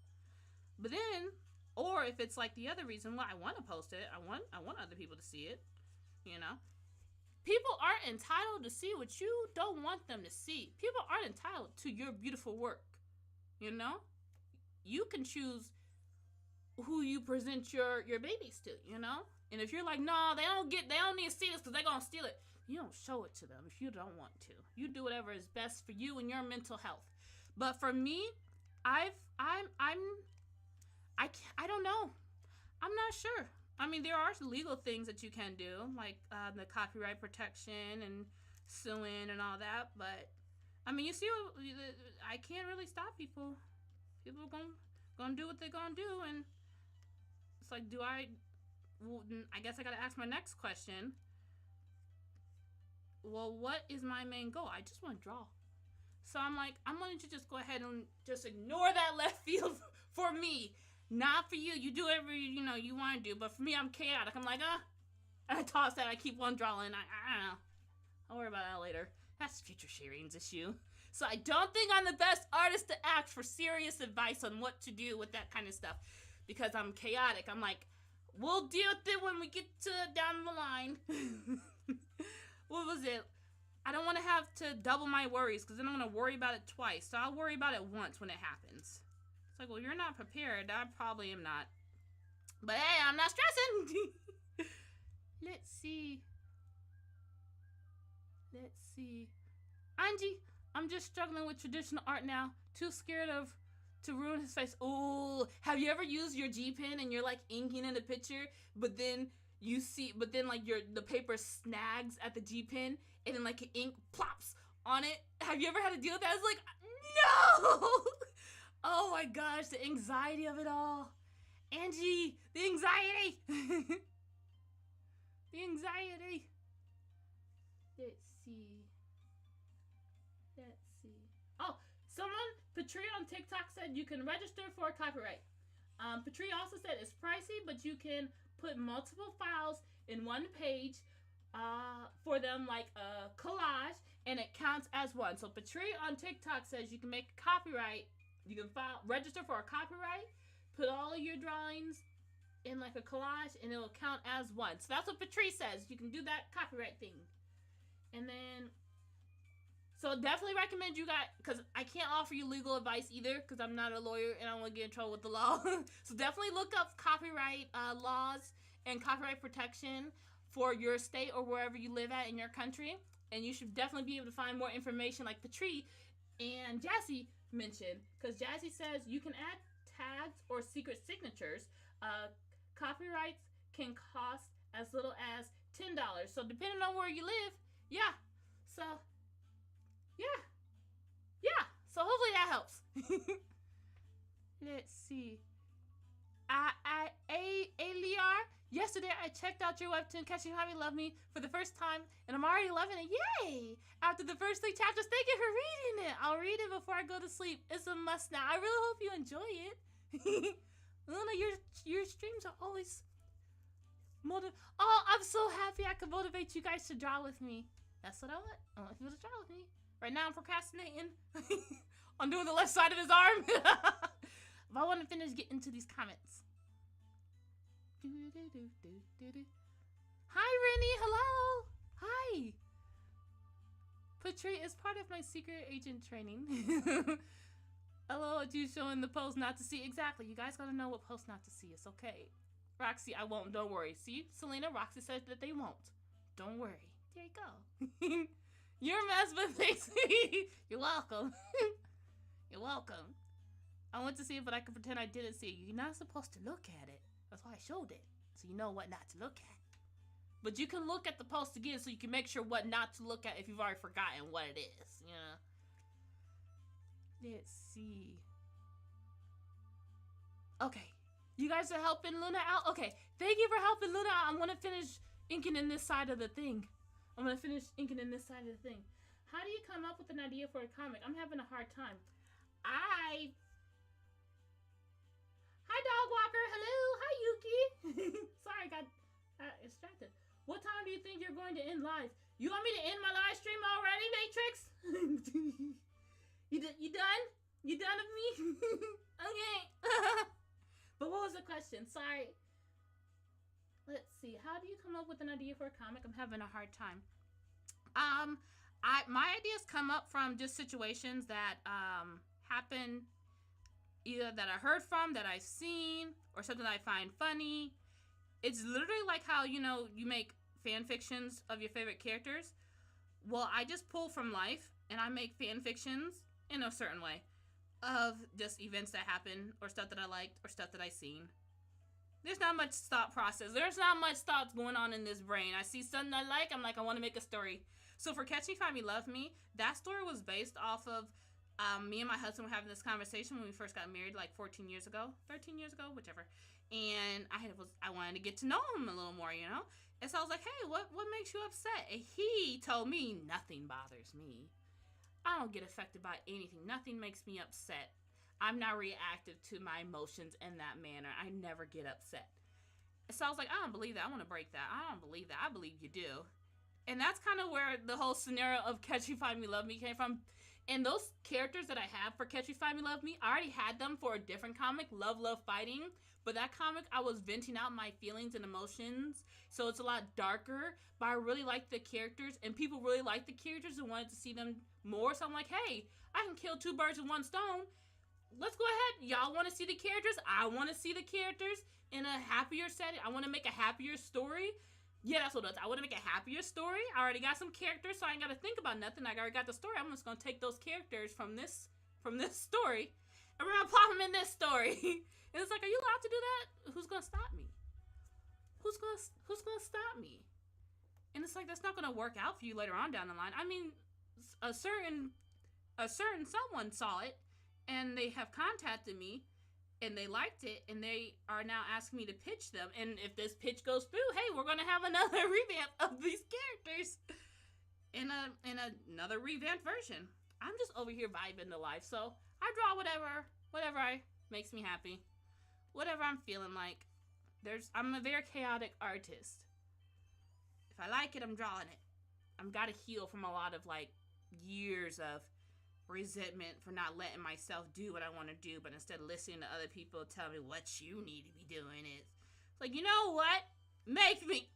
But then, or if it's like the other reason why I want to post it, I want other people to see it, you know? People aren't entitled to see what you don't want them to see. People aren't entitled to your beautiful work, you know? You can choose who you present your babies to, you know? And if you're like, no, they don't need to see this because they're going to steal it. You don't show it to them if you don't want to. You do whatever is best for you and your mental health. But for me, I don't know. I'm not sure. I mean, there are legal things that you can do, like the copyright protection and suing and all that. But I mean, you see, I can't really stop people. People are gonna do what they're gonna do, and it's like, well, I guess I gotta ask my next question. Well, what is my main goal? I just want to draw. So I'm like, I'm going to just go ahead and just ignore that left field for me. Not for you. You do whatever you want to do. But for me, I'm chaotic. I'm like, and I toss that. I keep on drawing. I don't know. I'll worry about that later. That's future Shireen's issue. So I don't think I'm the best artist to ask for serious advice on what to do with that kind of stuff. Because I'm chaotic. I'm like, we'll deal with it when we get to down the line. What was it? I don't want to have to double my worries because then I'm going to worry about it twice. So I'll worry about it once when it happens. It's like, well, you're not prepared. I probably am not. But hey, I'm not stressing. Let's see. Angie, I'm just struggling with traditional art now. Too scared to ruin his face. Oh, have you ever used your G pen and you're like inking in a picture, but then you see, but then like the paper snags at the G pen, and then like ink plops on it. Have you ever had to deal with that? It's like, no! Oh my gosh, the anxiety of it all. Angie, the anxiety. The anxiety. Let's see. Oh, Patri on TikTok said you can register for copyright. Patri also said it's pricey, but you can put multiple files in one page for them, like a collage, and it counts as one. So Patri on TikTok says you can make a copyright. You can register for a copyright, put all of your drawings in like a collage, and it will count as one. So that's what Patri says. You can do that copyright thing. And then, so definitely recommend you guys, because I can't offer you legal advice either, because I'm not a lawyer and I don't want to get in trouble with the law. So definitely look up copyright laws and copyright protection for your state or wherever you live at in your country. And you should definitely be able to find more information like Patri and Jassy mentioned, because Jassy says you can add tags or secret signatures. Copyrights can cost as little as $10. So depending on where you live, yeah. So, yeah. So hopefully that helps. Let's see. Aliar, yesterday I checked out your webtoon, Catching How You Love Me, for the first time, and I'm already loving it. Yay! After the first 3 chapters, thank you for reading it. I'll read it before I go to sleep. It's a must now. I really hope you enjoy it. Luna, your streams are always oh, I'm so happy I can motivate you guys to draw with me. That's what I want. I want people to draw with me. Right now I'm procrastinating on doing the left side of his arm. But I want to finish getting to these comments. Hi, Rennie. Hello. Hi. Patri is part of my secret agent training. Hello, you showing the post not to see. Exactly. You guys gotta know what post not to see. It's okay. Roxy, I won't. Don't worry. See, Selena, Roxy said that they won't. Don't worry. There you go. You're a mess, but thanks. You're welcome. You're welcome. I went to see it, but I can pretend I didn't see it. You're not supposed to look at it. That's why I showed it. So you know what not to look at. But you can look at the post again so you can make sure what not to look at if you've already forgotten what it is. You know? Let's see. Okay. You guys are helping Luna out? Okay. Thank you for helping Luna out. I'm going to finish inking in this side of the thing. How do you come up with an idea for a comic? I'm having a hard time. Hi, Dog Walker. Hello. Hi, Yuki. Sorry, I got distracted. What time do you think you're going to end live? You want me to end my live stream already, Matrix? You done? You done with me? Okay. But what was the question? Sorry. Let's see. How do you come up with an idea for a comic? I'm having a hard time. My ideas come up from just situations that happen, either that I heard from, that I've seen, or something that I find funny. It's literally like how, you know, you make fan fictions of your favorite characters. Well, I just pull from life, and I make fan fictions in a certain way of just events that happen, or stuff that I liked, or stuff that I seen. There's not much thought process. There's not much thoughts going on in this brain. I see something I like, I'm like, I want to make a story. So for Catch Me, Find Me, Love Me, that story was based off of me and my husband were having this conversation when we first got married, like 13 years ago, whichever. And I wanted to get to know him a little more, you know? And so I was like, hey, what makes you upset? And he told me, nothing bothers me. I don't get affected by anything. Nothing makes me upset. I'm not reactive to my emotions in that manner. I never get upset. So I was like, I don't believe that. I want to break that. I don't believe that. I believe you do. And that's kind of where the whole scenario of Catch Me, Find Me, Love Me came from. And those characters that I have for Catch Me, Find Me, Love Me, I already had them for a different comic, Love, Love, Fighting. But that comic, I was venting out my feelings and emotions. So it's a lot darker. But I really liked the characters. And people really liked the characters and wanted to see them more. So I'm like, hey, I can kill 2 birds with 1 stone. Let's go ahead. Y'all want to see the characters? I want to see the characters in a happier setting. I want to make a happier story. Yeah, that's what it is. I want to make a happier story. I already got some characters, so I ain't got to think about nothing. I already got the story. I'm just going to take those characters from this story, and we're going to plop them in this story. And it's like, are you allowed to do that? Who's going to stop me? who's gonna stop me? And it's like, that's not gonna work out for you later on down the line. I mean, a certain someone saw it, and they have contacted me, and they liked it, and they are now asking me to pitch them. And if this pitch goes through, hey, we're gonna have another revamp of these characters in another revamped version. I'm just over here vibing the life, so I draw whatever makes me happy, whatever I'm feeling like. I'm a very chaotic artist. If I like it, I'm drawing it. I've got to heal from a lot of like years of resentment for not letting myself do what I want to do, but instead of listening to other people tell me what you need to be doing is like, you know what? Make me.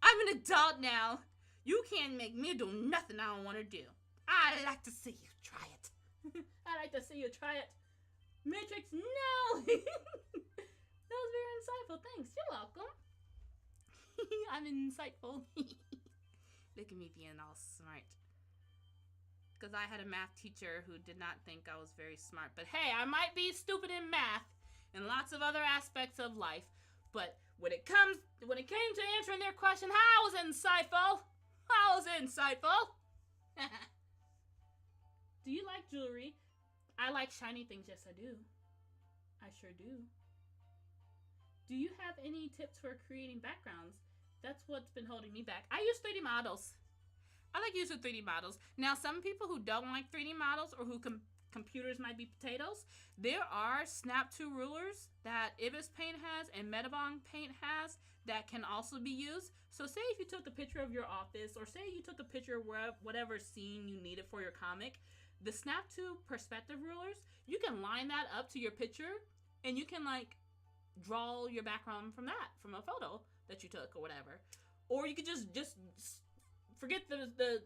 I'm an adult now. You can't make me do nothing I don't want to do. I'd like to see you try it. I'd like to see you try it. Matrix, no! That was very insightful. Thanks. You're welcome. I'm insightful. Look at me being all smart. Because I had a math teacher who did not think I was very smart. But hey, I might be stupid in math and lots of other aspects of life. But when it came to answering their question, I was insightful. Do you like jewelry? I like shiny things. Yes, I do. I sure do. Do you have any tips for creating backgrounds? That's what's been holding me back. I use 3D models. I like using 3D models. Now, some people who don't like 3D models or who computers might be potatoes, there are Snap 2 rulers that Ibis Paint has and Metabong Paint has that can also be used. So say if you took a picture of your office, or say you took a picture of whatever scene you needed for your comic, the Snap 2 perspective rulers, you can line that up to your picture and you can like draw your background from a photo that you took or whatever. Or you could just forget the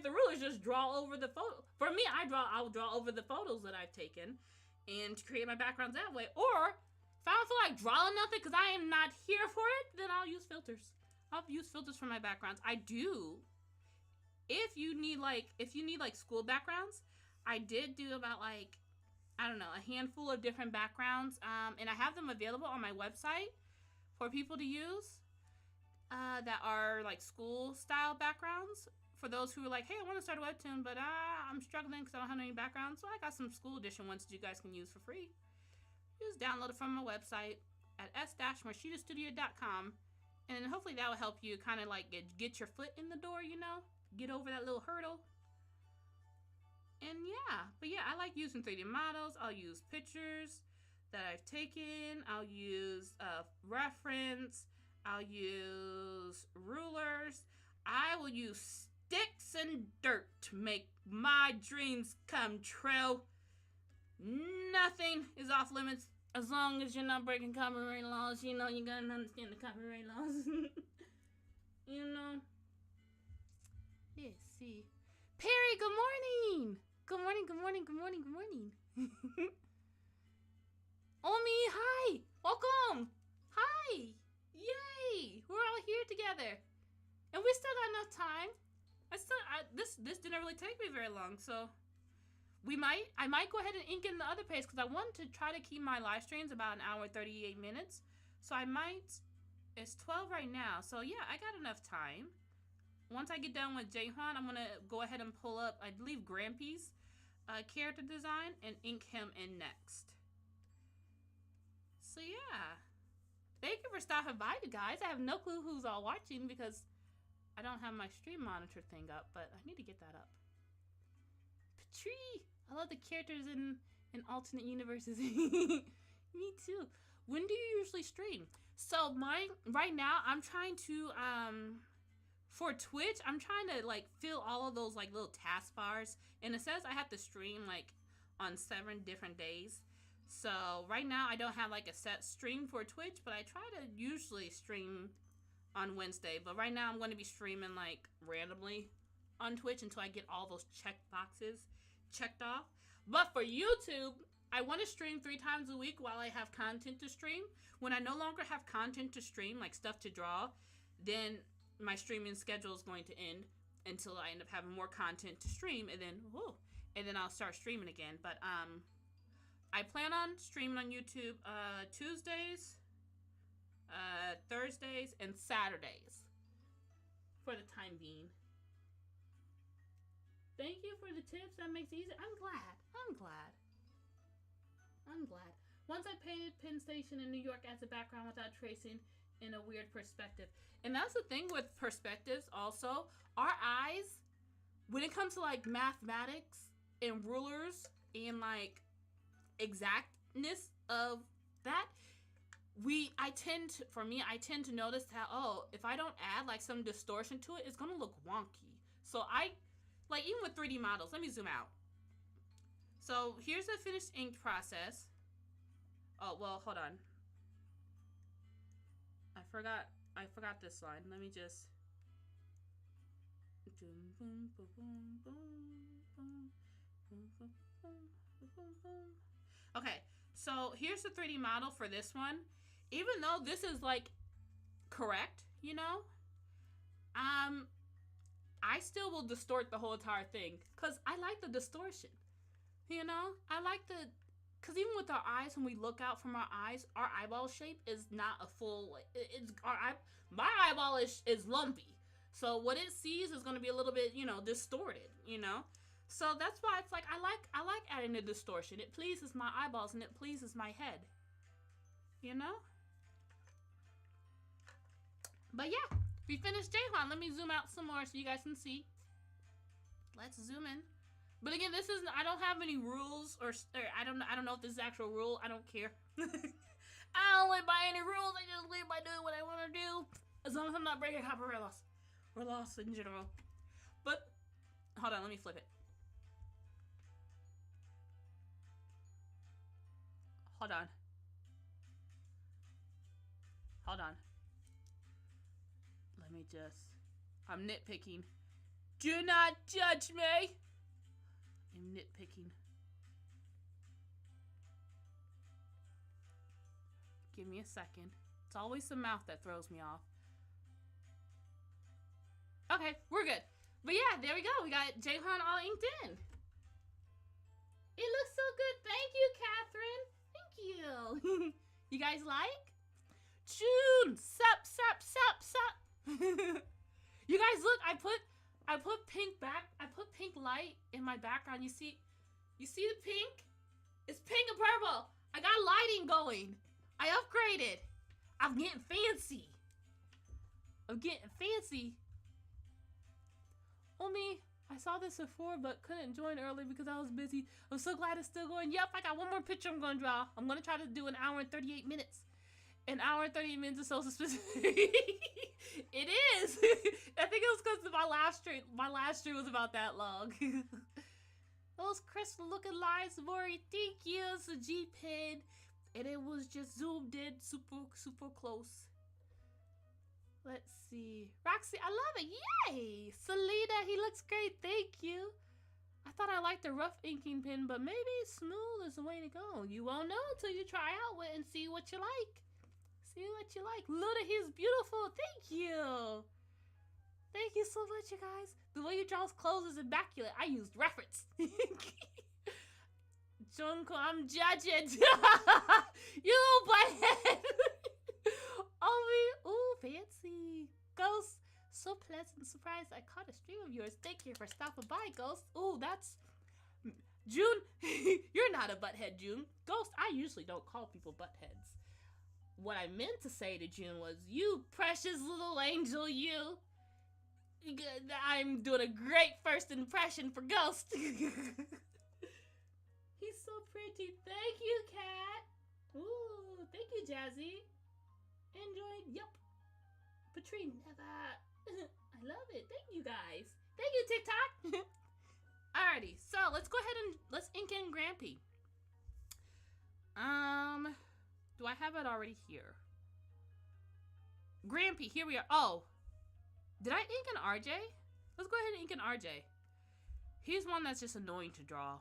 rulers, just draw over the photo. For me, I'll draw over the photos that I've taken and create my backgrounds that way. Or if I don't feel like drawing nothing because I am not here for it, then I'll use filters. I'll use filters for my backgrounds. I do. If you need like school backgrounds, I did do about like, I don't know, a handful of different backgrounds, and I have them available on my website for people to use that are like school style backgrounds. For those who are like, hey, I want to start a Webtoon, but I'm struggling because I don't have any backgrounds, so I got some school edition ones that you guys can use for free. Just download it from my website at s-morishitastudio.com, and then hopefully that will help you kind of like get your foot in the door, you know, get over that little hurdle. And yeah, I like using 3D models. I'll use pictures that I've taken. I'll use reference. I'll use rulers. I will use sticks and dirt to make my dreams come true. Nothing is off limits as long as you're not breaking copyright laws. You know, you gotta understand the copyright laws. You know. Let's see. Perry, good morning. Good morning, good morning, good morning, good morning. Omi, hi. Welcome. Hi. Yay. We're all here together. And we still got enough time. This didn't really take me very long, so I might go ahead and ink in the other page because I want to try to keep my live streams about an hour and 38 minutes. So I might, it's 12 right now, so yeah, I got enough time. Once I get done with Jaehyun, I'm gonna go ahead and pull up, I believe, Grampy's character design and ink him in next. So yeah, thank you for stopping by, you guys. I have no clue who's all watching because I don't have my stream monitor thing up, but I need to get that up. Petrie, I love the characters in alternate universes. Me too. When do you usually stream? So right now I'm trying to for Twitch, I'm trying to like fill all of those like little taskbars, and it says I have to stream like on 7 different days. So right now I don't have like a set stream for Twitch, but I try to usually stream on Wednesday. But right now I'm going to be streaming like randomly on Twitch until I get all those check boxes checked off. But for YouTube, I want to stream 3 times a week while I have content to stream. When I no longer have content to stream, like stuff to draw, then my streaming schedule is going to end until I end up having more content to stream, and then I'll start streaming again. But I plan on streaming on YouTube Tuesdays, Thursdays and Saturdays for the time being. Thank you for the tips. That makes it easy. I'm glad. Once I painted Penn Station in New York as a background without tracing in a weird perspective. And that's the thing with perspectives also. Our eyes, when it comes to like mathematics and rulers and like exactness of that, I tend to notice how, oh, if I don't add like some distortion to it, it's gonna look wonky. So like even with 3D models, let me zoom out. So here's the finished ink process. Oh, well, hold on. I forgot this line. Let me just. Okay, so here's the 3D model for this one. Even though this is like correct, you know, I still will distort the whole entire thing because I like the distortion. You know, I like because even with our eyes, when we look out from our eyes, our eyeball shape is not a full. My eyeball is lumpy, so what it sees is going to be a little bit, you know, distorted. You know, so that's why it's like I like adding the distortion. It pleases my eyeballs and it pleases my head. You know. But yeah, we finished Jaehyun. Let me zoom out some more so you guys can see. Let's zoom in. But again, I don't have any rules or I don't know if this is actual rule. I don't care. I don't live by any rules. I just live by doing what I want to do. As long as I'm not breaking copyright laws. Or laws in general. But, hold on, let me flip it. Hold on. Let me I'm nitpicking. Do not judge me. I'm nitpicking. Give me a second. It's always the mouth that throws me off. Okay, we're good. But yeah, there we go. We got Jaehyun all inked in. It looks so good. Thank you, Catherine. Thank you. You guys like? June! Sup. You guys look, I put pink light in my background. You see the pink? It's pink and purple. I got lighting going. I upgraded. I'm getting fancy. Only I saw this before but couldn't join early because I was busy. I'm so glad it's still going. Yep, I got one more picture I'm gonna draw. I'm gonna try to do an hour and 38 minutes. An hour and 38 minutes is so specific. It is. I think it was because my last stream was about that long. Those crystal looking lines, Mori. Thank you. It's a G pen. And it was just zoomed in super close. Let's see. Roxy, I love it. Yay! Selena, he looks great. Thank you. I thought I liked the rough inking pen, but maybe smooth is the way to go. You won't know until you try out with and see what you like. Luda, he's beautiful. Thank you. Thank you so much, you guys. The way you draw clothes is immaculate. I used reference. Junko, I'm judging. You butthead. Ooh, fancy. Ghost, so pleasant surprise. I caught a stream of yours. Thank you for stopping by, Ghost. Ooh, that's... June, you're not a butthead, June. Ghost, I usually don't call people buttheads. What I meant to say to June was, you precious little angel, you. I'm doing a great first impression for Ghost. He's so pretty. Thank you, Cat. Ooh, thank you, Jazzy. Enjoyed. Yup. Patrine, never. I love it. Thank you, guys. Thank you, TikTok. Alrighty, so let's go ahead and let's ink in Grampy. Do I have it already here? Grampy, here we are. Oh, did I ink an RJ? Let's go ahead and ink an RJ. He's one that's just annoying to draw.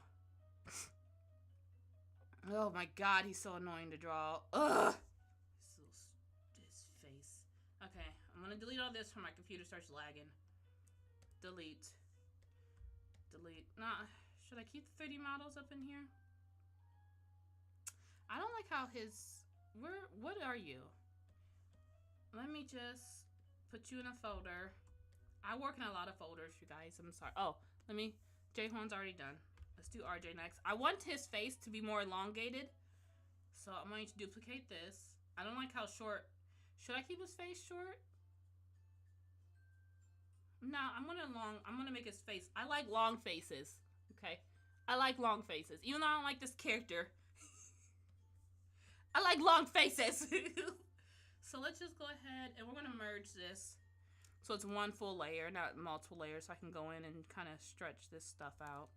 Oh my god, he's so annoying to draw. Ugh. His face. Okay, I'm gonna delete all this when my computer starts lagging. Delete. Nah, should I keep the 3D models up in here? I don't like how his... What are you? let me just put you in a folder. I work in a lot of folders, you guys. I'm sorry. Oh, let me. J-Hoon's already done. Let's do RJ next. I want his face to be more elongated, so I'm going to duplicate this. I don't like how short. Should I keep his face short? No, I'm gonna make his face. I like long faces. Okay, I like long faces. Even though I don't like this character, I like long faces. So let's just go ahead and we're gonna merge this. So it's one full layer, not multiple layers, so I can go in and kind of stretch this stuff out.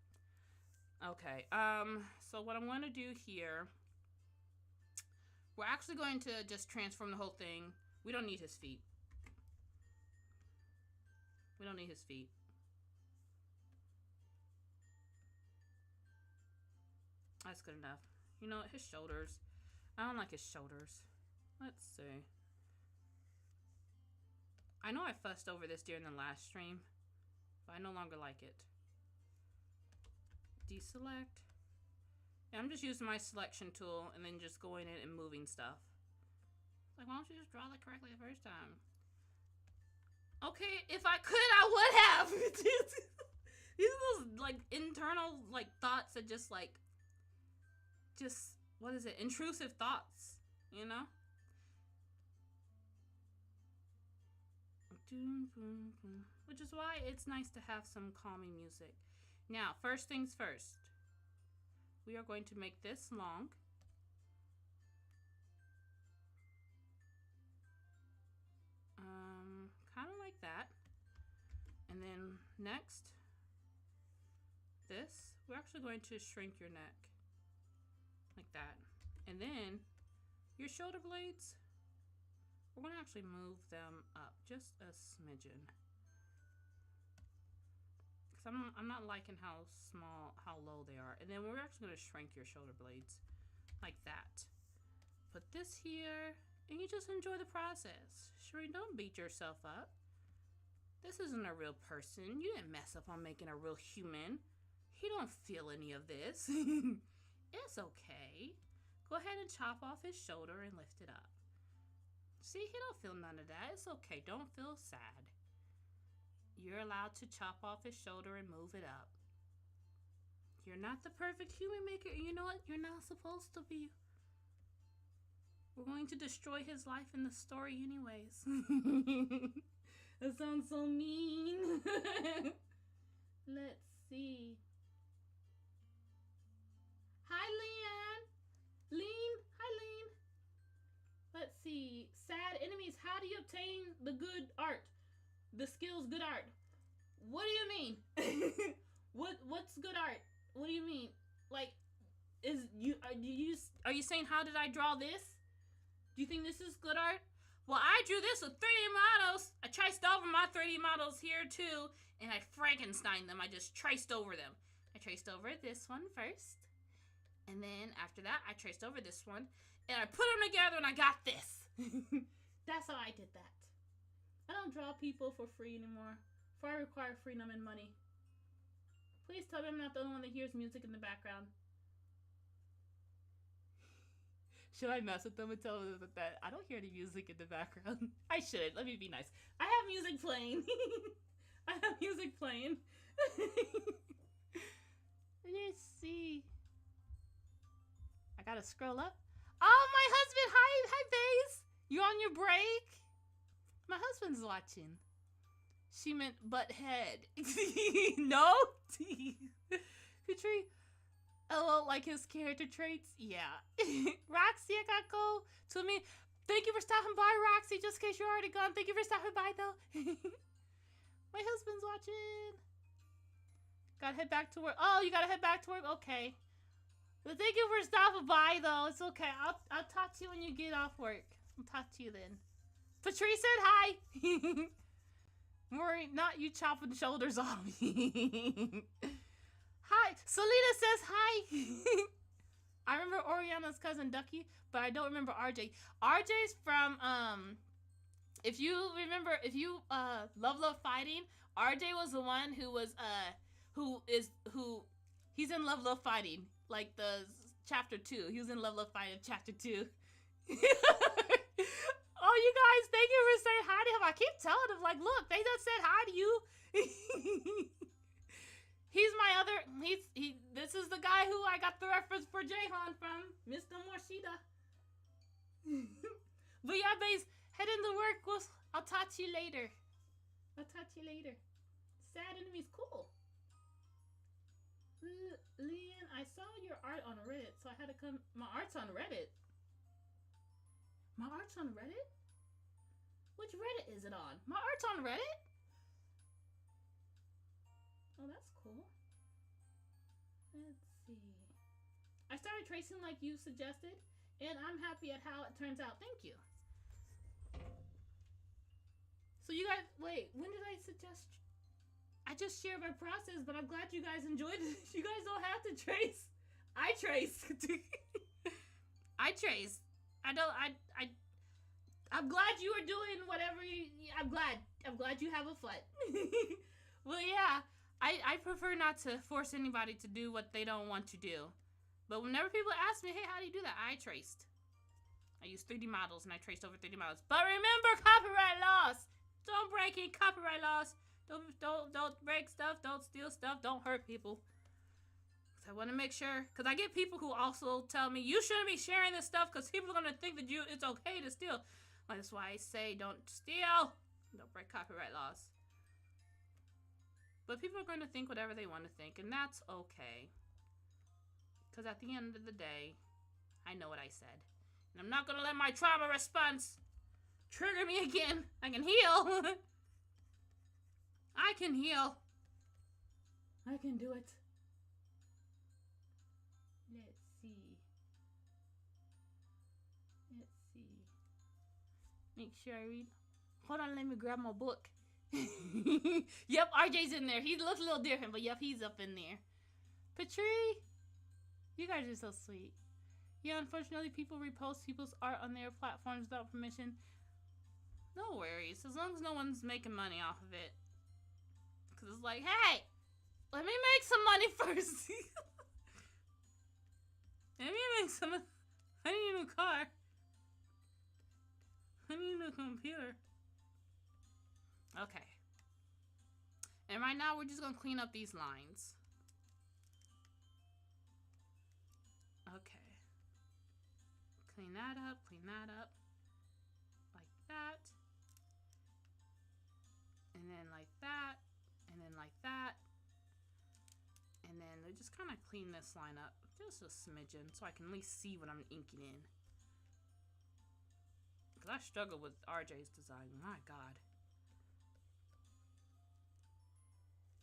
Okay, so what I'm gonna do here, we're actually going to just transform the whole thing. We don't need his feet. We don't need his feet. That's good enough. You know, his shoulders. I don't like his shoulders. Let's see. I know I fussed over this during the last stream, but I no longer like it. Deselect. And I'm just using my selection tool and then just going in and moving stuff. Like, why don't you just draw that correctly the first time? Okay, if I could, I would have. These are those, like, internal, like, thoughts that just, like, what is it? Intrusive thoughts, you know? Which is why it's nice to have some calming music. Now, first things first. We are going to make this long. Kind of like that. And then next, this, we're actually going to shrink your neck. Like that. And then your shoulder blades, we're going to actually move them up just a smidgen. Because I'm not liking how low they are. And then we're actually going to shrink your shoulder blades like that. Put this here, and you just enjoy the process. Sure, don't beat yourself up. This isn't a real person. You didn't mess up on making a real human. He don't feel any of this. It's okay. Go ahead and chop off his shoulder and lift it up. See, he don't feel none of that. It's okay. Don't feel sad. You're allowed to chop off his shoulder and move it up. You're not the perfect human maker. You know what? You're not supposed to be. We're going to destroy his life in the story anyways. That sounds so mean. Let's see. Hi, Leanne. Hi, Lean. Let's see. Sad enemies. How do you obtain the good art? The skills good art. What do you mean? What's good art? What do you mean? Like, are you saying how did I draw this? Do you think this is good art? Well, I drew this with 3D models. I traced over my 3D models here too, and I Frankensteined them. I just traced over them. I traced over this one first, and then after that, I traced over this one, and I put them together, and I got this. That's how I did that. I don't draw people for free anymore, for I require freedom and money. Please tell me I'm not the only one that hears music in the background. Should I mess with them and tell them that I don't hear any music in the background? I should. Let me be nice. I have music playing. I have music playing. Let's see. I gotta scroll up. Oh, my husband. Hi, Baze. You on your break? My husband's watching. She meant butt head. No? Petrie. Oh, like his character traits? Yeah. Roxy, I gotta go. To me, thank you for stopping by, Roxy. Just in case you're already gone. Thank you for stopping by, though. My husband's watching. Gotta head back to work. Oh, you gotta head back to work? Okay. But thank you for stopping by, though. It's okay. I'll talk to you when you get off work. I'll talk to you then. Patrice said hi. Worry, not you chopping shoulders off me. Hi. Selena says hi. I remember Oriana's cousin Ducky, but I don't remember RJ. RJ's from if you Love Fighting, RJ was the one who was he's in Love Fighting, like the chapter 2. He was in Love Fighting chapter 2. Oh, you guys, thank you for saying hi to him. I keep telling him, like, look, they just said hi to you. He's my other. This is the guy who I got the reference for Jahan from, Mr. Morishita. But yeah, babes, head into work. I'll talk to you later. Sad enemies, cool. Leanne, I saw your art on Reddit, so I had to come. My art's on Reddit. Which Reddit is it on? My art's on Reddit? Oh, that's cool. Let's see. I started tracing like you suggested, and I'm happy at how it turns out. Thank you. So you guys, wait, when did I suggest? I just shared my process, but I'm glad you guys enjoyed it. You guys don't have to trace. I trace. I'm glad you are doing whatever I'm glad you have a fun. Well, yeah, I prefer not to force anybody to do what they don't want to do. But whenever people ask me, hey, how do you do that? I traced. I used 3D models and I traced over 3D models. But remember copyright laws. Don't break any copyright laws. Don't break stuff. Don't steal stuff. Don't hurt people. I want to make sure, because I get people who also tell me, you shouldn't be sharing this stuff because people are going to think that it's okay to steal. That's why I say don't steal. Don't break copyright laws. But people are going to think whatever they want to think, and that's okay. Because at the end of the day, I know what I said. And I'm not going to let my trauma response trigger me again. I can heal. I can heal. I can do it. Let's see. Make sure I read. Hold on, let me grab my book. Yep, RJ's in there. He looks a little different, but yep, he's up in there. Patrie, you guys are so sweet. Yeah, unfortunately, people repost people's art on their platforms without permission. No worries, as long as no one's making money off of it. Because it's like, hey, let me make some money first. Let me make some. I need a new car. I need a new computer. Okay. And right now, we're just going to clean up these lines. Okay. Clean that up, like that. And then like that, and then like that. And then we just kind of clean this line up just a smidgen so I can at least see what I'm inking in. Because I struggle with RJ's design, my God.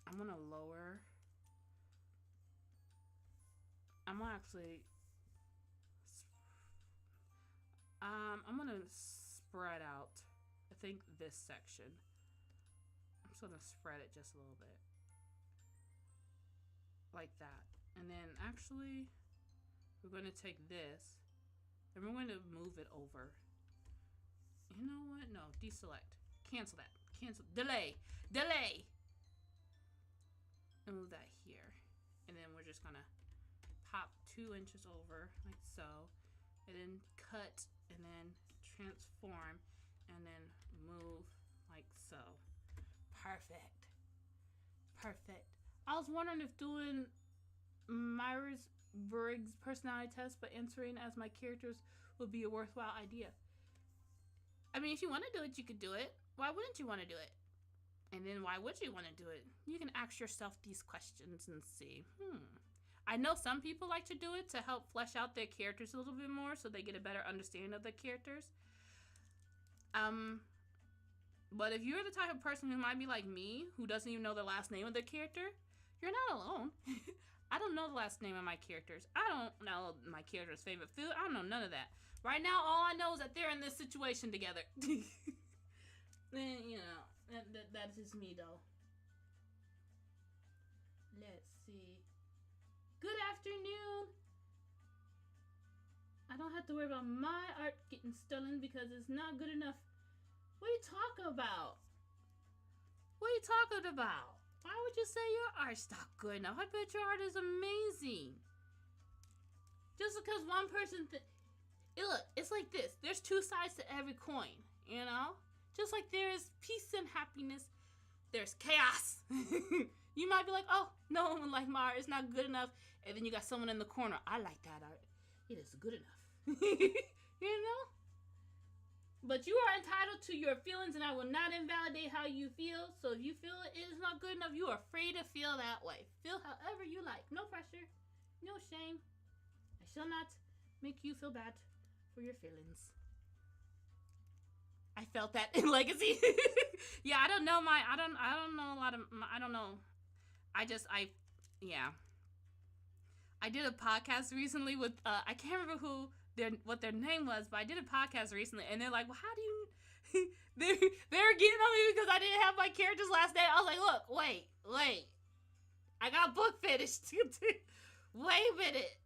I'm gonna lower. I'm gonna actually. I'm gonna spread out. I think this section. I'm just gonna spread it just a little bit, like that. And then actually, we're gonna take this, and we're going to move it over. You know what? No, deselect. Cancel that. Cancel. Delay. And move that here. And then we're just gonna pop 2 inches over, like so. And then cut, and then transform, and then move like so. Perfect. I was wondering if doing Myers-Briggs personality test but answering as my characters would be a worthwhile idea. I mean, if you want to do it, you could do it. Why wouldn't you want to do it? And then why would you want to do it? You can ask yourself these questions and see. I know some people like to do it to help flesh out their characters a little bit more so they get a better understanding of the characters. But if you're the type of person who might be like me, who doesn't even know the last name of their character, you're not alone. I don't know the last name of my characters. I don't know my character's favorite food. I don't know none of that. Right now, all I know is that they're in this situation together. And, you know, that's just me, though. Let's see. Good afternoon. I don't have to worry about my art getting stolen because it's not good enough. What are you talking about? Why would you say your art's not good enough? I bet your art is amazing. Just because one person look, it's like this. There's two sides to every coin, you know? Just like there is peace and happiness, there's chaos. You might be like, oh, no one like Mara, it's not good enough. And then you got someone in the corner, I like that art. It is good enough. You know? But you are entitled to your feelings, and I will not invalidate how you feel. So if you feel it is not good enough, you are free to feel that way. Feel however you like. No pressure. No shame. I shall not make you feel bad for your feelings. I felt that in Legacy. Yeah, I don't know I don't know a lot of I don't know. I did a podcast recently with I can't remember what their name was, but I did a podcast recently, and they're like, well, how do you they were getting on me because I didn't have my characters last day. I was like, look, wait. I got book finished. Wait a minute.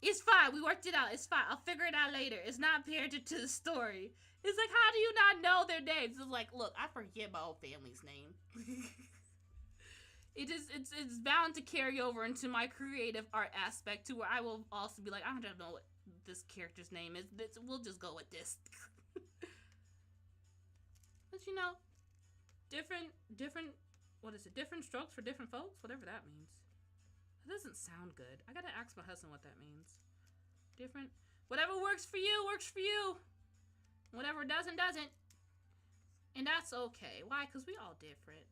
It's fine. We worked it out. It's fine. I'll figure it out later. It's not parented to the story. It's like, how do you not know their names? It's like, look, I forget my whole family's name. It's bound to carry over into my creative art aspect to where I will also be like, I don't know what this character's name is. We'll just go with this. But you know, different what is it? Different strokes for different folks? Whatever that means. That doesn't sound good. I gotta ask my husband what that means. Different. Whatever works for you, works for you. Whatever doesn't. And that's okay. Why? Because we all different.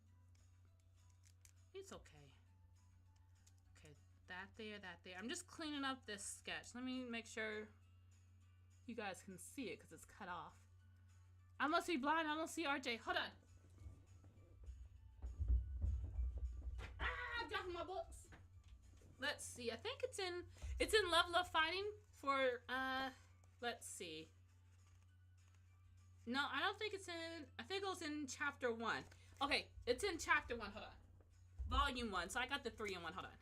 It's okay. Okay, that there. I'm just cleaning up this sketch. Let me make sure you guys can see it because it's cut off. I must be blind. I don't see RJ. Hold on. I'm dropping my books. Let's see. I think it's in Level Up Fighting for let's see. No, I don't think it's in. I think it was in chapter 1. Okay, it's in chapter 1. Hold on. Volume 1. So I got the 3 in 1. Hold on.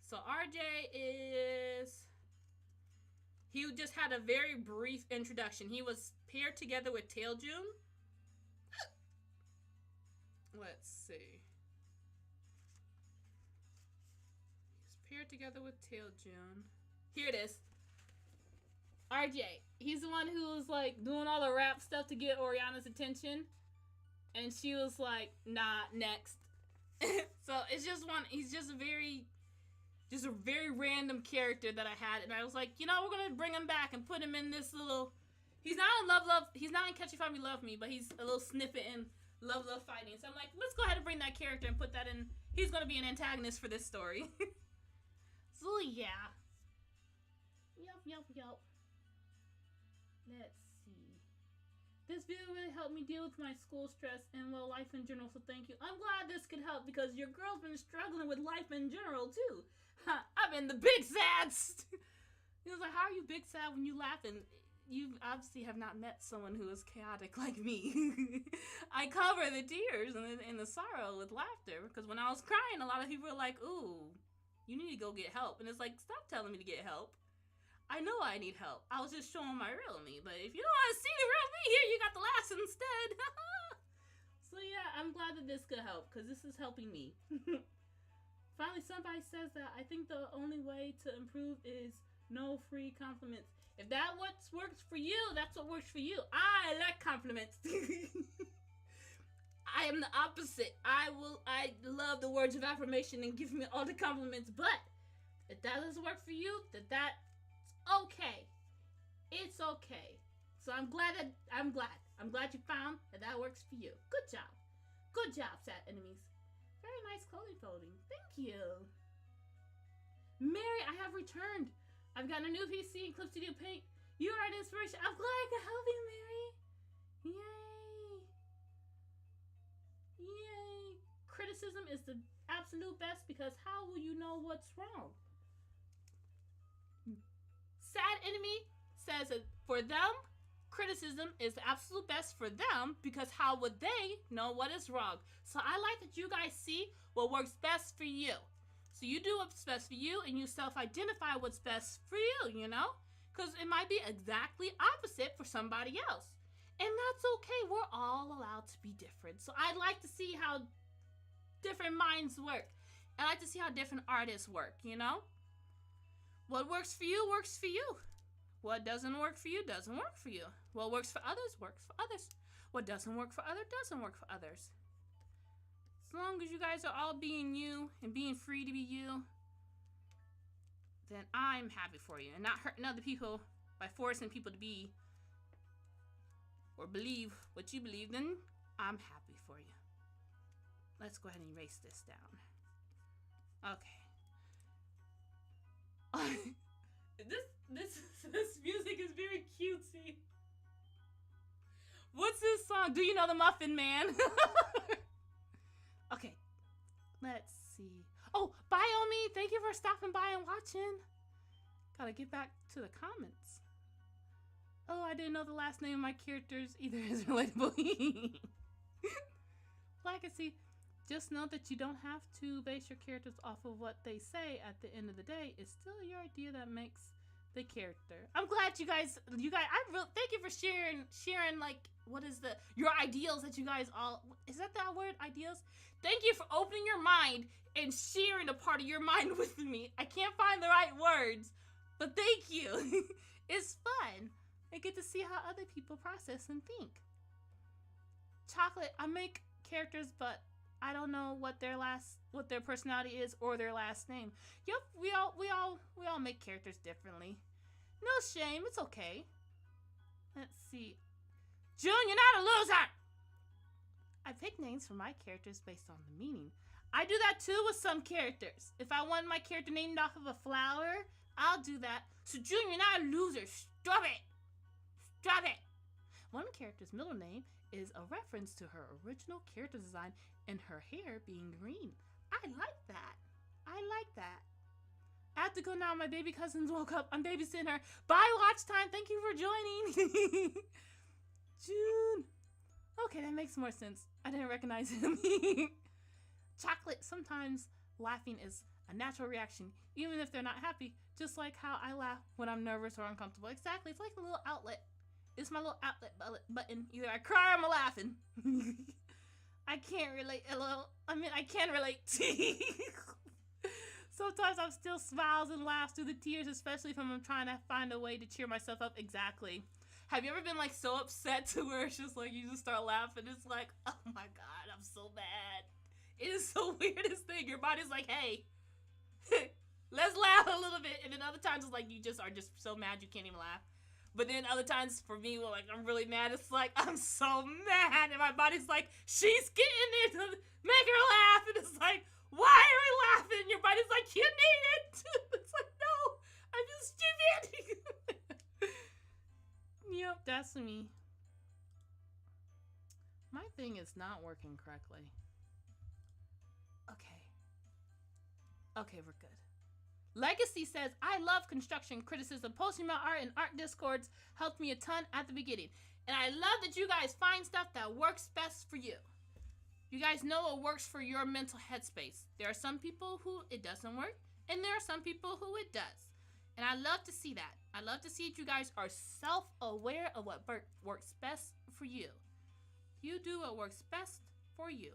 So RJ is. He just had a very brief introduction. He was paired together with Taeljun. Let's see. Paired together with Taeljun. Here it is. RJ. He's the one who was like doing all the rap stuff to get Oriana's attention. And she was like, nah, next. So it's just he's just a very random character that I had. And I was like, you know, we're going to bring him back and put him in this little, he's not in he's not in Catch You Find Me Love Me, but he's a little snippet in Love Fighting. So I'm like, let's go ahead and bring that character and put that in. He's going to be an antagonist for this story. So yeah. Yup. Let's see. This video really helped me deal with my school stress and well, life in general, so thank you. I'm glad this could help because your girl's been struggling with life in general too. I've been the big sads. He was like, how are you big sad when you laughing? You obviously have not met someone who is chaotic like me. I cover the tears and the sorrow with laughter because when I was crying, a lot of people were like, ooh, you need to go get help. And it's like, stop telling me to get help. I know I need help. I was just showing my real me. But if you don't want to see the real me, here you got the laughs instead. So yeah, I'm glad that this could help because this is helping me. Finally, somebody says that I think the only way to improve is no free compliments. If that what works for you, that's what works for you. I like compliments. I am the opposite. I love the words of affirmation and give me all the compliments. But if that doesn't work for you, that's okay. It's okay. So I'm glad you found that works for you. Good job. Good job, sad enemies. Very nice clothing folding. Thank you. Mary, I have returned. I've gotten a new PC and Clip Studio Paint. You are an inspiration. I'm glad I could help you, Mary. Yay. Criticism is the absolute best because how will you know what's wrong? Sad enemy says that for them, criticism is the absolute best for them because how would they know what is wrong? So I like that you guys see what works best for you. So you do what's best for you and you self-identify what's best for you, you know? Because it might be exactly opposite for somebody else. And that's okay. We're all allowed to be different. So I'd like to see how different minds work. I like to see how different artists work, you know? What works for you works for you. What doesn't work for you doesn't work for you. What works for others works for others. What doesn't work for others doesn't work for others. As long as you guys are all being you and being free to be you, then I'm happy for you. And not hurting other people by forcing people to be or believe what you believe, then I'm happy for you. Let's go ahead and erase this down. Okay. This music is very cutesy. What's this song? Do you know the Muffin Man? Okay. Let's see. Oh, Biomi, thank you for stopping by and watching. Gotta get back to the comments. Oh, I didn't know the last name of my characters either is relatable. Legacy, just know that you don't have to base your characters off of what they say at the end of the day. It's still your idea that makes the character. I'm glad you guys, thank you for sharing like, what is your ideals that you guys all, is that word, ideals? Thank you for opening your mind and sharing a part of your mind with me. I can't find the right words, but thank you. It's fun. I get to see how other people process and think. Chocolate, I make characters, but I don't know what their personality is or their last name. Yep, we all make characters differently. No shame, it's okay. Let's see. June, you're not a loser! I pick names for my characters based on the meaning. I do that too with some characters. If I want my character named off of a flower, I'll do that. So June, you're not a loser. Stop it! Stop it! One character's middle name is a reference to her original character design and her hair being green. I like that. I like that. I have to go now. My baby cousins woke up. I'm babysitting her. Bye, watch time. Thank you for joining. June. Okay, that makes more sense. I didn't recognize him. Chocolate. Sometimes laughing is a natural reaction, even if they're not happy. Just like how I laugh when I'm nervous or uncomfortable. Exactly. It's like a little outlet. It's my little outlet button. Either I cry or I'm laughing. I can't relate. I can relate. Sometimes I'm still smiles and laughs through the tears, especially if I'm trying to find a way to cheer myself up. Exactly. Have you ever been like so upset to where it's just like you just start laughing? It's like, oh my god, I'm so mad. It is the weirdest thing. Your body's like, hey, let's laugh a little bit. And then other times it's like you just are just so mad you can't even laugh. But then other times for me, well, like I'm really mad. It's like I'm so mad, and my body's like, she's getting it to make her laugh, and it's like, why are we laughing? Your body's like, you need it. It's like, no, I'm just stupid. Yep, that's me. My thing is not working correctly. Okay, we're good. Legacy says, I love construction criticism. Posting my art in art discords helped me a ton at the beginning. And I love that you guys find stuff that works best for you. You guys know what works for your mental headspace. There are some people who it doesn't work, and there are some people who it does. And I love to see that. I love to see that you guys are self-aware of what works best for you. You do what works best for you.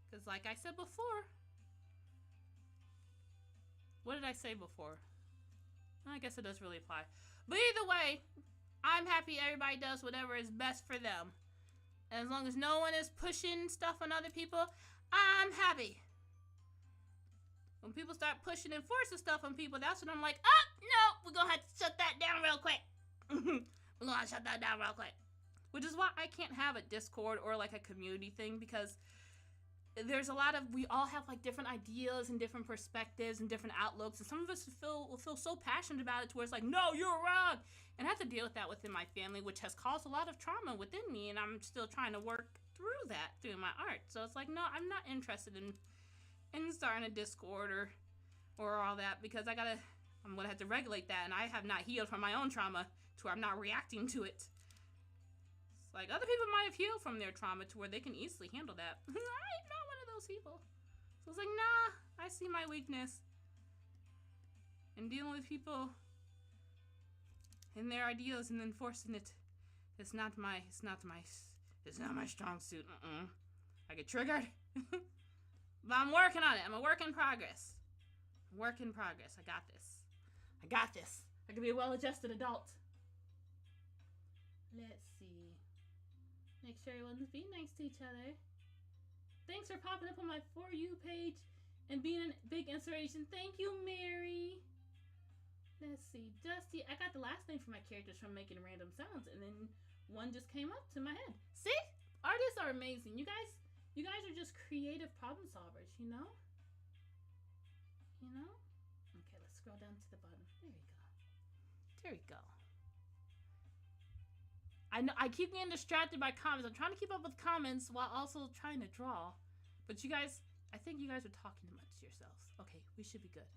Because like I said before, what did I say before? I guess it does really apply. But either way, I'm happy everybody does whatever is best for them. And as long as no one is pushing stuff on other people, I'm happy. When people start pushing and forcing stuff on people, that's when I'm like, oh, no, we're going to have to shut that down real quick. We're going to shut that down real quick. Which is why I can't have a Discord or like a community thing, because there's a lot of, we all have like different ideas and different perspectives and different outlooks, and some of us will feel so passionate about it to where it's like, no, you're wrong, and I have to deal with that within my family, which has caused a lot of trauma within me, and I'm still trying to work through that through my art. So it's like, no, I'm not interested in starting a Discord or all that, because I'm gonna have to regulate that, and I have not healed from my own trauma to where I'm not reacting to it. It's like other people might have healed from their trauma to where they can easily handle that. I'm not one of those people. So it's like, nah, I see my weakness. And dealing with people and their ideas and then forcing it, it's not my strong suit. I get triggered. But I'm working on it. I'm a work in progress. Work in progress. I got this. I got this. I can be a well-adjusted adult. Let's see. Make sure everyone's being nice to each other. Thanks for popping up on my For You page and being a big inspiration. Thank you, Mary. Let's see. Dusty. I got the last name for my characters from making random sounds, and then one just came up to my head. See? Artists are amazing. You guys are just creative problem solvers, you know? You know? Okay, let's scroll down to the bottom. There we go. There we go. I know I keep getting distracted by comments. I'm trying to keep up with comments while also trying to draw. But you guys, I think you guys are talking amongst yourselves. Okay, we should be good.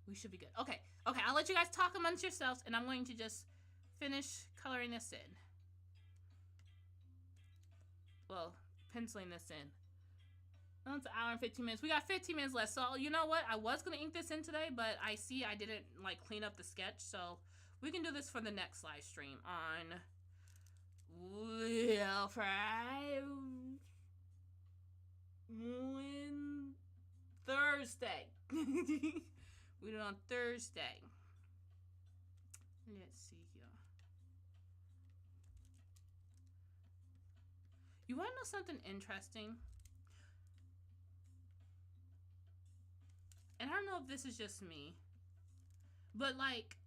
We should be good. Okay, I'll let you guys talk amongst yourselves, and I'm going to just finish coloring this in. Well, penciling this in. Oh, it's an hour and 15 minutes. We got 15 minutes left. So, you know what? I was going to ink this in today, but I see I didn't, like, clean up the sketch. So, we can do this for the next live stream on Thursday. We do it on Thursday. Let's see here. You want to know something interesting? And I don't know if this is just me, but like,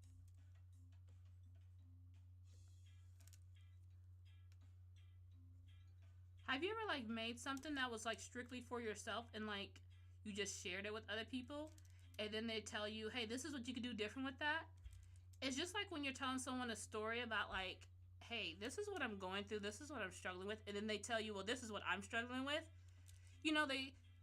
have you ever like made something that was like strictly for yourself and like you just shared it with other people and then they tell you, hey, this is what you could do different with that? It's just like when you're telling someone a story about like, hey, this is what I'm going through, this is what I'm struggling with, and then they tell you, well, this is what I'm struggling with. You know,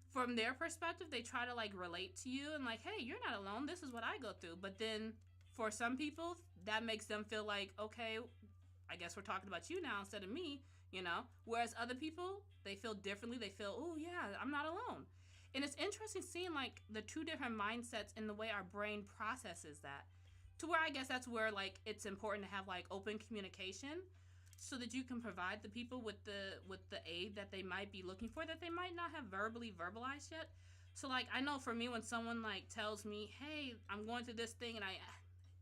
from their perspective, they try to like relate to you and like, hey, you're not alone, this is what I go through. But then for some people, that makes them feel like, okay, I guess we're talking about you now instead of me, you know? Whereas other people, they feel differently. They feel, oh yeah, I'm not alone. And it's interesting seeing like the two different mindsets in the way our brain processes that. To where I guess that's where like it's important to have like open communication so that you can provide the people with the aid that they might be looking for that they might not have verbally verbalized yet. So like I know for me, when someone like tells me, hey, I'm going through this thing, and I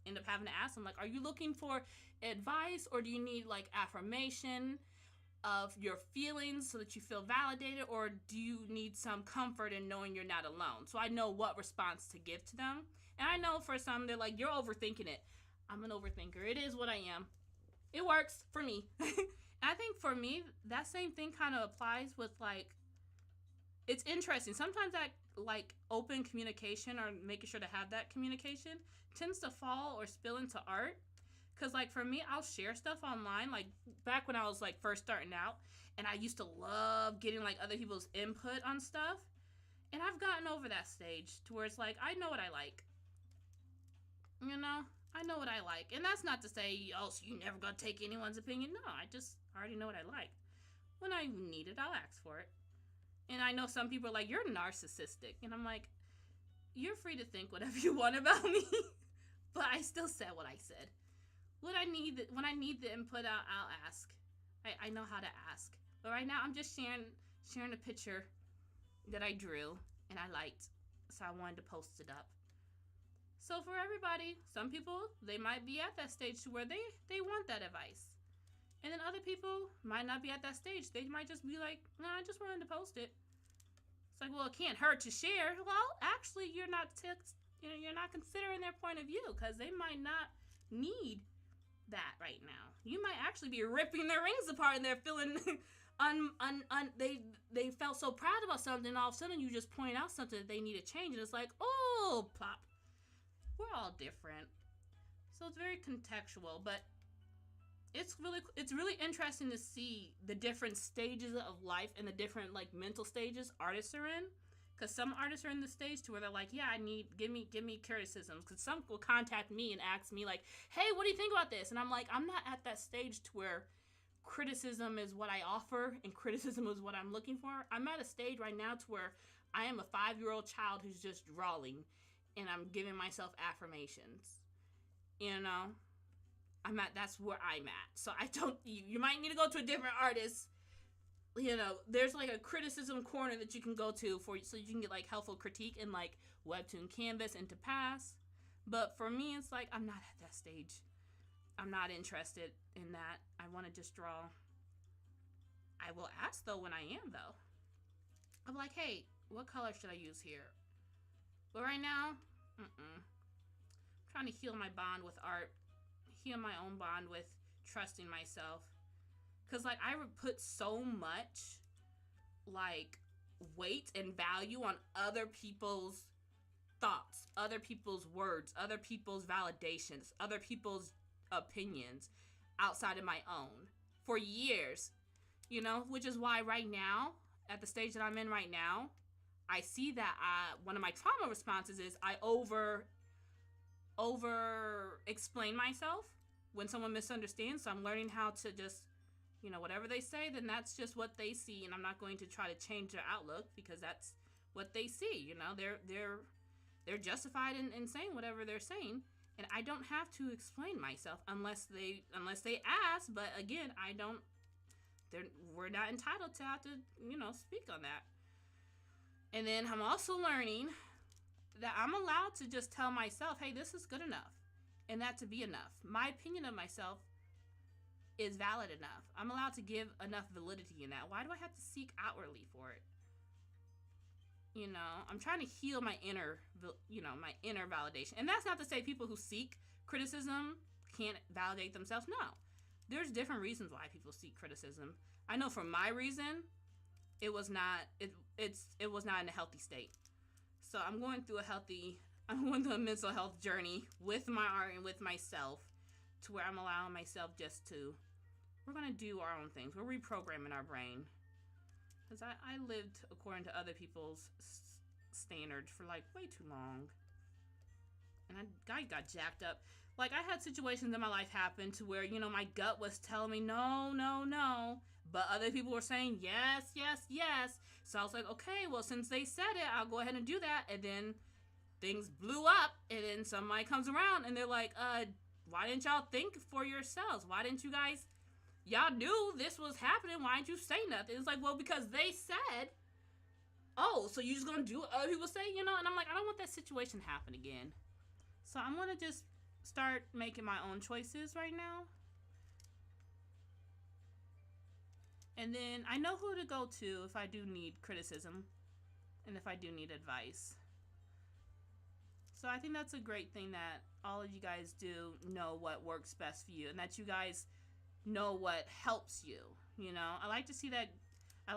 end up having to ask them like, are you looking for advice or do you need like affirmation of your feelings so that you feel validated, or do you need some comfort in knowing you're not alone? So I know what response to give to them. And I know for some, they're like, you're overthinking it. I'm an overthinker. It is what I am. It works for me. I think for me, that same thing kind of applies with like, it's interesting. Sometimes that like open communication or making sure to have that communication tends to fall or spill into art. Cause like for me, I'll share stuff online. Like back when I was like first starting out, and I used to love getting like other people's input on stuff. And I've gotten over that stage to where it's like, I know what I like. You know, I know what I like. And that's not to say, oh, so you're never gonna take anyone's opinion. No, I already know what I like. When I need it, I'll ask for it. And I know some people are like, you're narcissistic. And I'm like, you're free to think whatever you want about me. But I still said what I said. When I need the input, I'll ask. I know how to ask. But right now, I'm just sharing a picture that I drew and I liked. So I wanted to post it up. So for everybody, some people, they might be at that stage to where they want that advice. And then other people might not be at that stage. They might just be like, no, I just wanted to post it. It's like, well, it can't hurt to share. Well, actually, you're not considering their point of view, because they might not need that right now. You might actually be ripping their rings apart and they're feeling they felt so proud about something, and all of a sudden you just point out something that they need to change, and it's like, oh, plop. We're all different. So it's very contextual, but it's really interesting to see the different stages of life and the different like mental stages artists are in. Because some artists are in the stage to where they're like, yeah, give me criticisms. Because some will contact me and ask me like, hey, what do you think about this? And I'm like, I'm not at that stage to where criticism is what I offer and criticism is what I'm looking for. I'm at a stage right now to where I am a 5-year-old child who's just drawing, and I'm giving myself affirmations. You know, that's where I'm at. So you might need to go to a different artist. You know, there's like a criticism corner that you can go to so you can get like helpful critique in like Webtoon, Canvas, and to pass. But for me, it's like, I'm not at that stage. I'm not interested in that. I want to just draw. I will ask, though, when I am, though. I'm like, hey, what color should I use here? But right now, I'm trying to heal my bond with art. Heal my own bond with trusting myself. Because, like, I would put so much, like, weight and value on other people's thoughts, other people's words, other people's validations, other people's opinions outside of my own for years, you know, which is why right now, at the stage that I'm in right now, I see that one of my trauma responses is I over explain myself when someone misunderstands. So I'm learning how to just, you know, whatever they say, then that's just what they see, and I'm not going to try to change their outlook because that's what they see. You know, they're justified in saying whatever they're saying, and I don't have to explain myself unless they ask. But again, we're not entitled to have to, you know, speak on that. And then I'm also learning that I'm allowed to just tell myself, hey, this is good enough, and that to be enough. My opinion of myself is valid enough. I'm allowed to give enough validity in that. Why do I have to seek outwardly for it? You know, I'm trying to heal my inner validation. And that's not to say people who seek criticism can't validate themselves. No. There's different reasons why people seek criticism. I know for my reason, it was not in a healthy state. So I'm going through a mental health journey with my art and with myself, to where I'm allowing myself just to, we're going to do our own things. We're reprogramming our brain. Because I lived according to other people's standards for like way too long. And I got jacked up. Like, I had situations in my life happen to where, you know, my gut was telling me no, no, no. But other people were saying yes, yes, yes. So I was like, okay, well, since they said it, I'll go ahead and do that. And then things blew up. And then somebody comes around and they're like, why didn't y'all think for yourselves? Why didn't you guys, y'all knew this was happening. Why didn't you say nothing? It's like, well, because they said, oh, so you just gonna do what other people say, you know? And I'm like, I don't want that situation to happen again. So I'm gonna just start making my own choices right now. And then I know who to go to if I do need criticism and if I do need advice. So I think that's a great thing that all of you guys do know what works best for you, and that you guys know what helps you. You know, I like to see that. I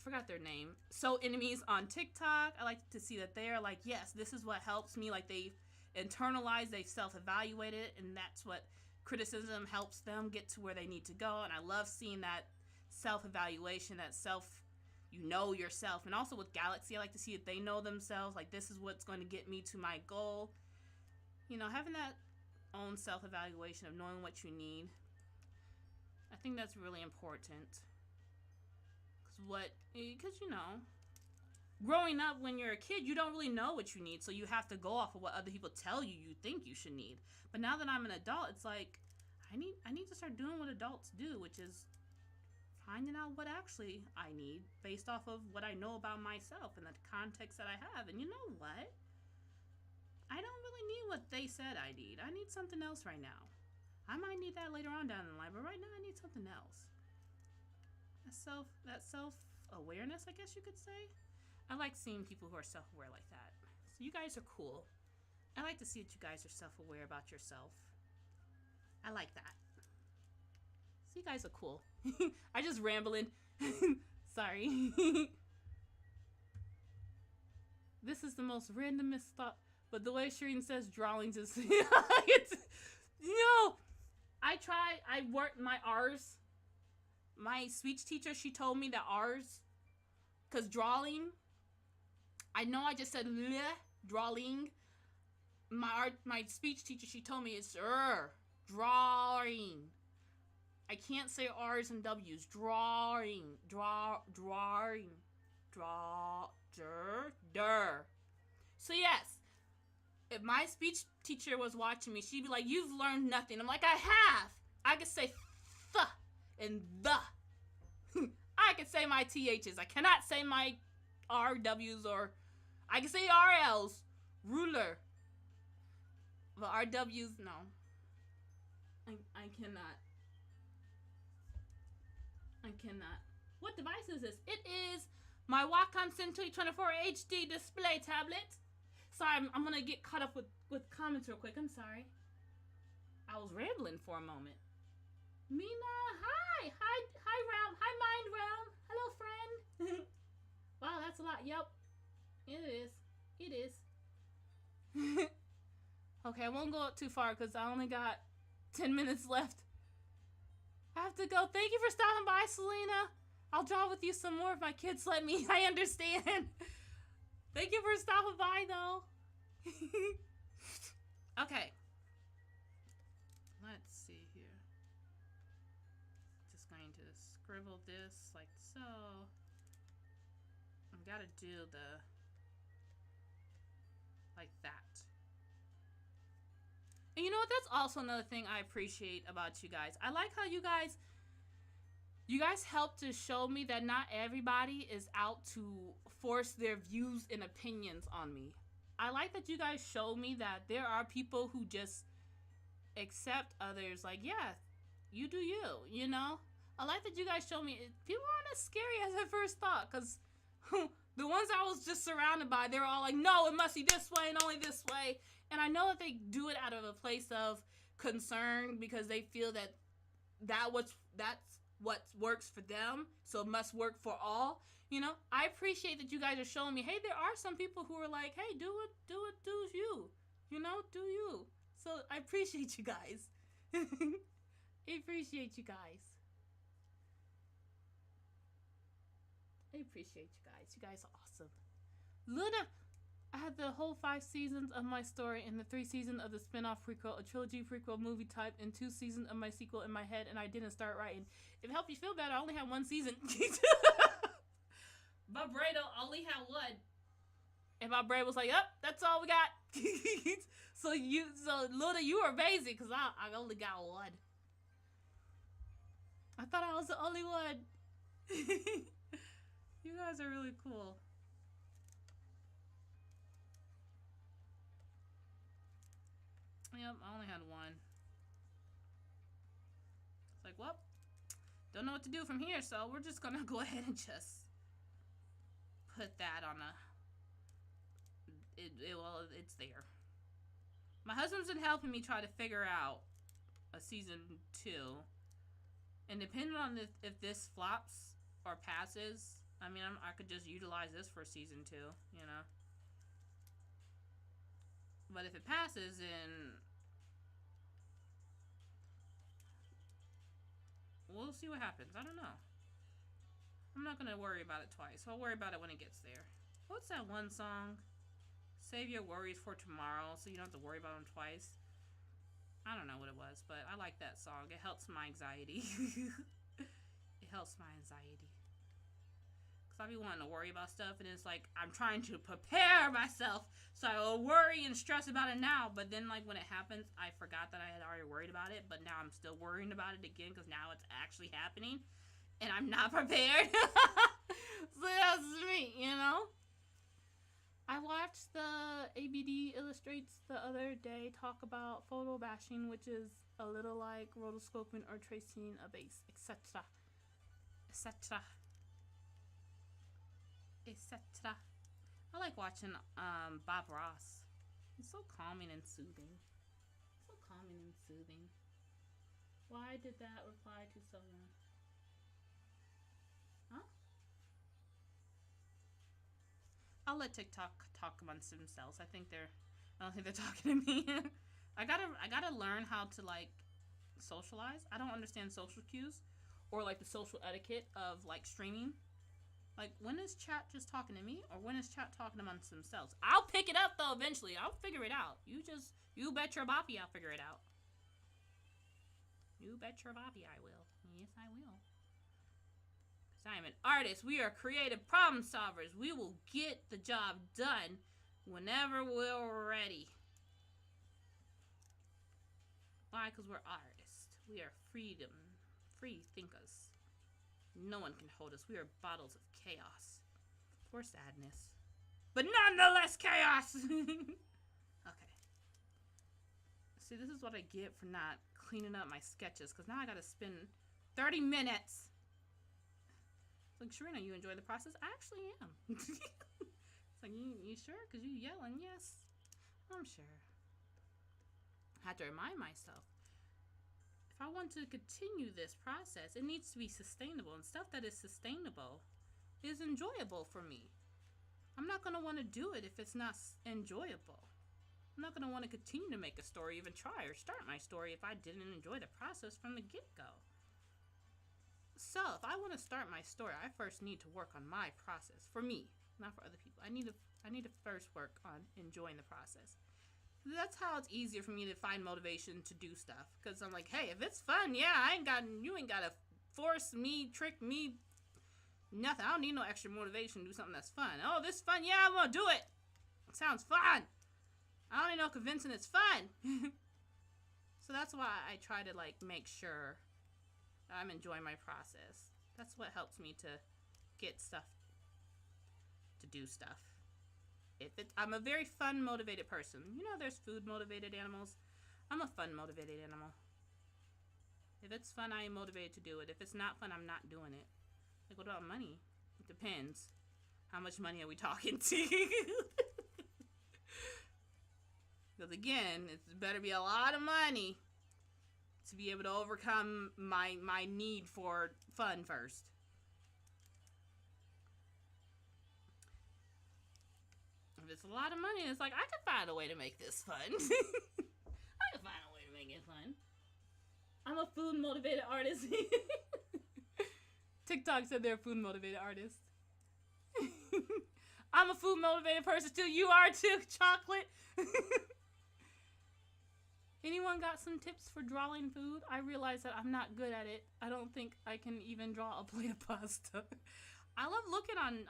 forgot their name. So Enemies on TikTok. I like to see that they're like, yes, this is what helps me. Like, they've internalized, they've self-evaluated, and that's what criticism helps them get to where they need to go. And I love seeing that self-evaluation, that you know yourself. And also with Galaxy, I like to see that they know themselves. Like, this is what's going to get me to my goal. You know, having that own self-evaluation of knowing what you need. I think that's really important. Because, you know, growing up when you're a kid, you don't really know what you need. So you have to go off of what other people tell you think you should need. But now that I'm an adult, it's like, I need to start doing what adults do, which is finding out what actually I need based off of what I know about myself and the context that I have. And you know what? I don't really need what they said I need. I need something else right now. I might need that later on down the line, but right now I need something else. That self-awareness, I guess you could say. I like seeing people who are self-aware like that. So you guys are cool. I like to see that you guys are self-aware about yourself. I like that. So you guys are cool. I just rambling. Sorry. This is the most randomest thought. But the way Shireen says drawings is... I worked my R's. My speech teacher, she told me that R's... Because drawing... I know I just said drawing. My speech teacher, she told me it's drawing. I can't say R's and W's. Drawing. So yes, if my speech teacher was watching me, she'd be like, you've learned nothing. I'm like, I have. I can say th and the. I can say my THs. I cannot say my RWs, or I can say RLs. Ruler. But RWs, no. I cannot. I cannot. What device is this? It is my Wacom Century 24 HD display tablet. Sorry, I'm gonna get caught up with comments real quick. I'm sorry. I was rambling for a moment. Mina, hi! Hi, Realm. Hi, Mind Realm. Hello, friend. Wow, that's a lot. Yep. It is. Okay, I won't go up too far because I only got 10 minutes left. I have to go. Thank you for stopping by, Selena. I'll draw with you some more if my kids let me. I understand. Thank you for stopping by, though. Okay. Let's see here. Just going to scribble this like so. I've got to do the... like that. And you know what? That's also another thing I appreciate about you guys. I like how you guys help to show me that not everybody is out to force their views and opinions on me. I like that you guys show me that there are people who just accept others. Like, yeah, you do you, you know? I like that you guys show me people aren't as scary as I first thought, because the ones I was just surrounded by, they were all like, no, it must be this way and only this way. And I know that they do it out of a place of concern because they feel that that's what works for them, so it must work for all. You know, I appreciate that you guys are showing me, hey, there are some people who are like, hey, do you. You know, do you. So I appreciate you guys. I appreciate you guys. I appreciate you guys. You guys are awesome. Luna, I had the whole 5 seasons of my story and the 3 seasons of the spin-off prequel, a trilogy prequel movie type, and 2 seasons of my sequel in my head, and I didn't start writing. If it helped you feel better, I only had 1 season. My brain only had 1. And my brain was like, oh, that's all we got. So Luna, you were amazing, because I only got 1. I thought I was the only one. You guys are really cool. Yep, I only had 1. It's like, well, don't know what to do from here, so we're just gonna go ahead and just put that on it's there. My husband's been helping me try to figure out a season 2. And depending on if this flops or passes, I mean, I could just utilize this for season 2, you know? But if it passes, then we'll see what happens. I don't know. I'm not gonna worry about it twice. I'll worry about it when it gets there. What's that one song? Save your worries for tomorrow, so you don't have to worry about them twice. I don't know what it was, but I like that song. It helps my anxiety. It helps my anxiety. Because I be wanting to worry about stuff, and it's like, I'm trying to prepare myself, so I will worry and stress about it now, but then, like, when it happens, I forgot that I had already worried about it, but now I'm still worrying about it again, because now it's actually happening, and I'm not prepared. So that's me, you know? I watched the ABD Illustrates the other day talk about photo bashing, which is a little like rotoscoping or tracing a base, etc. etc. etc. I like watching Bob Ross. He's so calming and soothing. So calming and soothing. Why did that reply to someone? Huh? I'll let TikTok talk amongst themselves. I don't think they're talking to me. I gotta learn how to, like, socialize. I don't understand social cues or, like, the social etiquette of, like, streaming. Like, when is chat just talking to me, or when is chat talking amongst themselves? I'll pick it up, though, eventually. I'll figure it out. You bet your boppy I'll figure it out. You bet your boppy I will. Yes, I will. Because I am an artist. We are creative problem solvers. We will get the job done whenever we're ready. Why? Because we're artists. We are free thinkers. No one can hold us. We are bottles of chaos or sadness. but nonetheless chaos. Okay. See, this is what I get for not cleaning up my sketches, because now I gotta spend 30 minutes. It's like, Sharina, you enjoy the process? I actually am. It's like, you sure? Because you yelling, yes. I'm sure. I have to remind myself, if I want to continue this process, it needs to be sustainable. And stuff that is sustainable is enjoyable for me. I'm not going to want to do it if it's not enjoyable. I'm not going to want to continue to make a story, even try or start my story if I didn't enjoy the process from the get-go. So, if I want to start my story, I first need to work on my process. For me, not for other people. I need to first work on enjoying the process. That's how it's easier for me to find motivation to do stuff. Because I'm like, hey, if it's fun, yeah, you ain't got to force me, trick me, nothing. I don't need no extra motivation to do something that's fun. Oh, this is fun, yeah, I'm going to do it. It sounds fun. I don't need no convincing it's fun. So that's why I try to, like, make sure I'm enjoying my process. That's what helps me to get stuff, to do stuff. I'm a very fun, motivated person. You know, there's food motivated animals. I'm a fun motivated animal. If it's fun, I am motivated to do it. If it's not fun, I'm not doing it. Like, what about money? It depends. How much money are we talking to? Because again, it better be a lot of money to be able to overcome my need for fun first. If it's a lot of money, it's like, I could find a way to make this fun. I could find a way to make it fun. I'm a food motivated artist. TikTok said they're a food motivated artist. I'm a food motivated person too. You are too, Chocolate. Anyone got some tips for drawing food? I realize that I'm not good at it. I don't think I can even draw a plate of pasta. I love looking on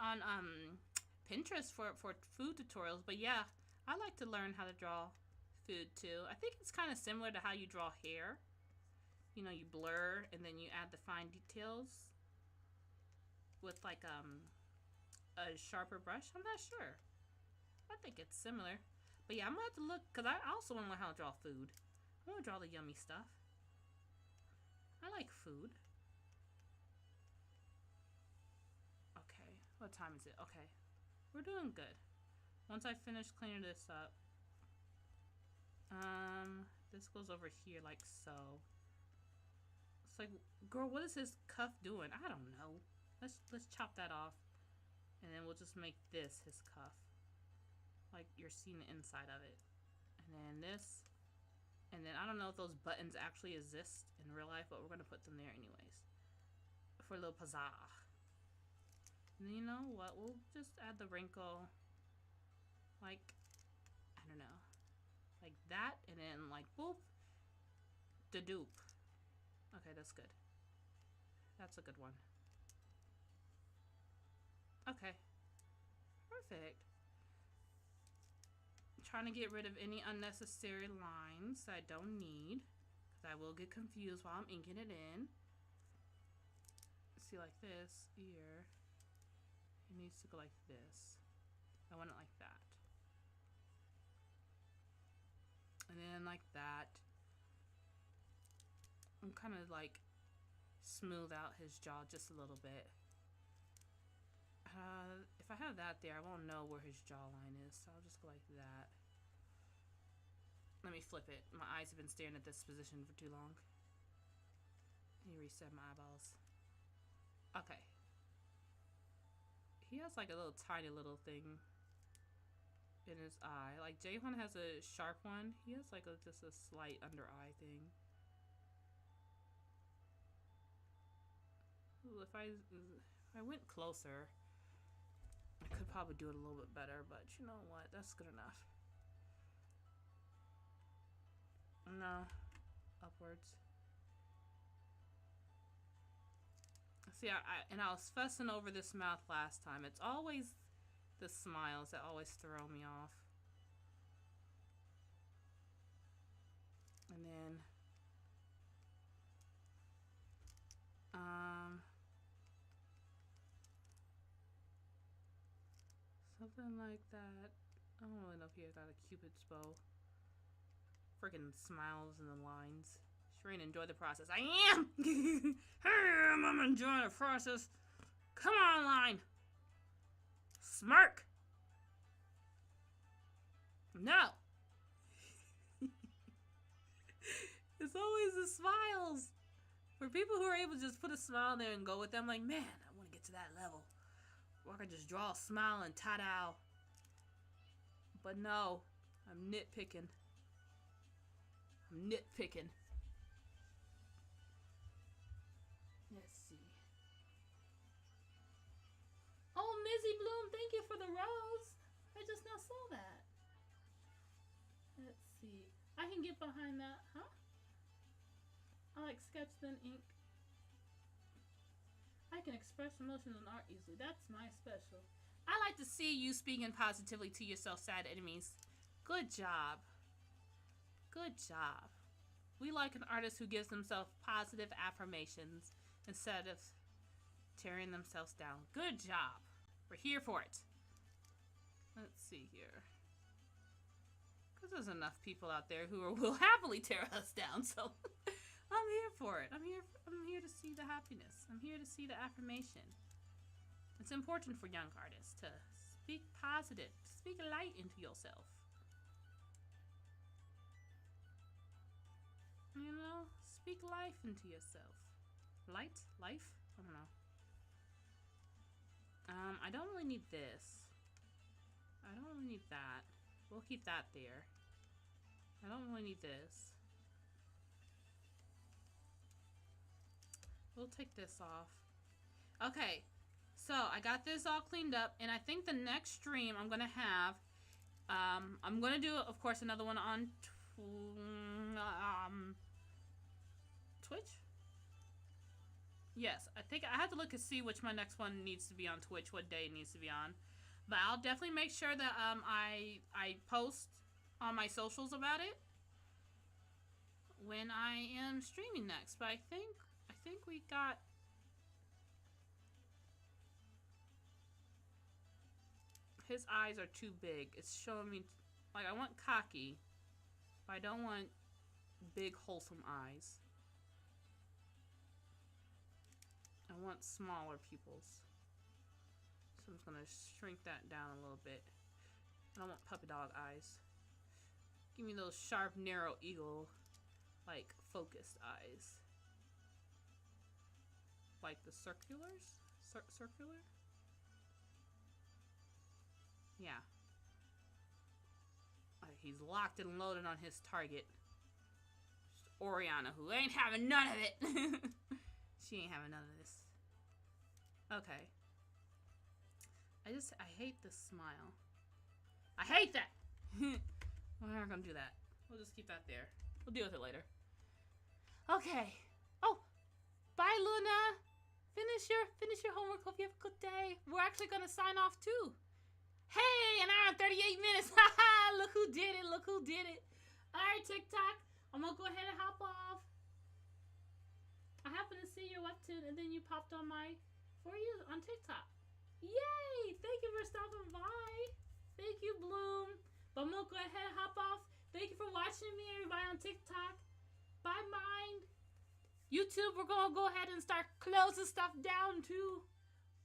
Pinterest for food tutorials, but yeah, I like to learn how to draw food too. I think it's kind of similar to how you draw hair. You know, you blur and then you add the fine details with like a sharper brush. I'm not sure. I think it's similar. But yeah, I'm gonna have to look, because I also want to learn how to draw food. I want to draw the yummy stuff. I like food. Okay, what time is it? Okay, we're doing good. Once I finish cleaning this up, this goes over here like so. It's like, girl, what is his cuff doing? I don't know. Let's chop that off, and then we'll just make this his cuff. Like you're seeing the inside of it. And then this. And then I don't know if those buttons actually exist in real life, but we're going to put them there anyways. For a little pizzazz. And then you know what? We'll just add the wrinkle. Like, I don't know. Like that. And then like, boop. The dupe. Okay, that's good. That's a good one. Okay. Perfect. Trying to get rid of any unnecessary lines that I don't need, because I will get confused while I'm inking it in. See, like this here, it needs to go like this. I want it like that, and then like that. I'm kind of like smooth out his jaw just a little bit. If I have that there, I won't know where his jawline is, so I'll just go like that. Let me flip it. My eyes have been staring at this position for too long. Let me reset my eyeballs. Okay. He has like a little tiny little thing in his eye. Like Jaehoon has a sharp one. He has like just a slight under eye thing. Ooh, if I went closer, I could probably do it a little bit better, but you know what? That's good enough. No, upwards. See, I was fussing over this mouth last time. It's always the smiles that always throw me off. And then, so Something like that. I don't really know if he got a Cupid's bow. Freaking smiles in the lines. Shireen, enjoy the process. I am! I'm enjoying the process. Come on, line. Smirk. No. It's always the smiles. For people who are able to just put a smile there and go with them, like, man, I want to get to that level. Or I can just draw a smile and ta-da. But no, I'm nitpicking. Let's see. Oh, Mizzy Bloom, thank you for the rose. I just now saw that. Let's see. I can get behind that, huh? I like sketch then ink. I can express emotions in art easily. That's my special. I like to see you speaking positively to yourself, sad enemies. Good job. Good job. We like an artist who gives themselves positive affirmations instead of tearing themselves down. Good job. We're here for it. Let's see here. Because there's enough people out there who will happily tear us down, so I'm here for it. I'm here to see the happiness. I'm here to see the affirmation. It's important for young artists to speak positive, speak light into yourself. You know, speak life into yourself. Light? Life? I don't know. I don't really need this. I don't really need that. We'll keep that there. I don't really need this. We'll take this off. Okay, so I got this all cleaned up, and I think the next stream I'm gonna have, I'm gonna do, of course, another one on Twitch. Yes, I think I have to look and see which my next one needs to be on Twitch, what day it needs to be on. But I'll definitely make sure that I post on my socials about it when I am streaming next. But I think we got his eyes are too big. It's showing me like I want cocky, but I don't want big wholesome eyes. I want smaller pupils. So I'm just gonna shrink that down a little bit. I don't want puppy dog eyes. Give me those sharp, narrow eagle, like focused eyes. Like the circulars? Circular? Yeah. He's locked and loaded on his target. Just Oriana, who ain't having none of it. She ain't having none of this. Okay. I hate this smile. I hate that! We're not gonna do that. We'll just keep that there. We'll deal with it later. Okay. Oh! Bye, Luna! Finish your homework. Hope you have a good day. We're actually gonna sign off too. Hey! An hour and 38 minutes! Haha! Look who did it! Look who did it! Alright, TikTok. I'm gonna go ahead and hop off. I happened to see your Webtoon and then you popped on my For You on TikTok. Yay! Thank you for stopping by. Thank you, Bloom. But I'm gonna go ahead and hop off. Thank you for watching me, everybody on TikTok. Bye, Mind. YouTube, we're gonna go ahead and start closing stuff down too.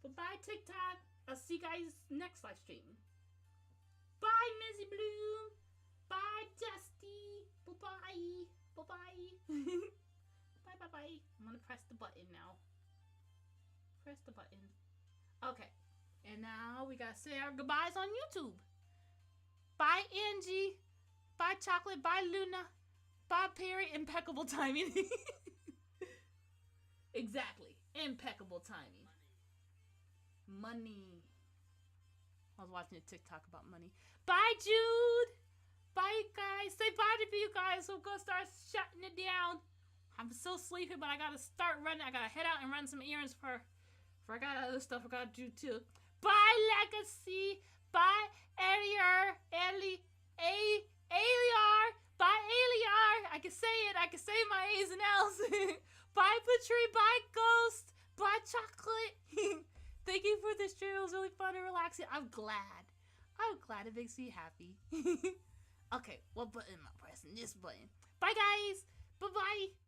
But bye, TikTok. I'll see you guys next live stream. Bye, Mizzy Bloom. Bye, Dusty. Bye-bye. Bye-bye. Bye-bye-bye. I'm gonna press the button now. Press the button. Okay. And now we gotta say our goodbyes on YouTube. Bye, Angie. Bye, Chocolate. Bye, Luna. Bye, Perry. Impeccable timing. Exactly. Impeccable timing. Money. I was watching a TikTok about money. Bye, Jude. Bye, guys. Say bye to you guys. We're gonna start shutting it down. I'm so sleepy, but I gotta start running. I gotta head out and run some errands for I got other stuff I gotta do too. Bye, Legacy. Bye, Eliar. Eliar. Bye, Eliar. I can say it. I can say my A's and L's. Bye, Patrie. Bye, Ghost. Bye, Chocolate. Thank you for this stream. It was really fun and relaxing. I'm glad. I'm glad it makes me happy. Okay, what button am I pressing? This button. Bye, guys. Bye-bye.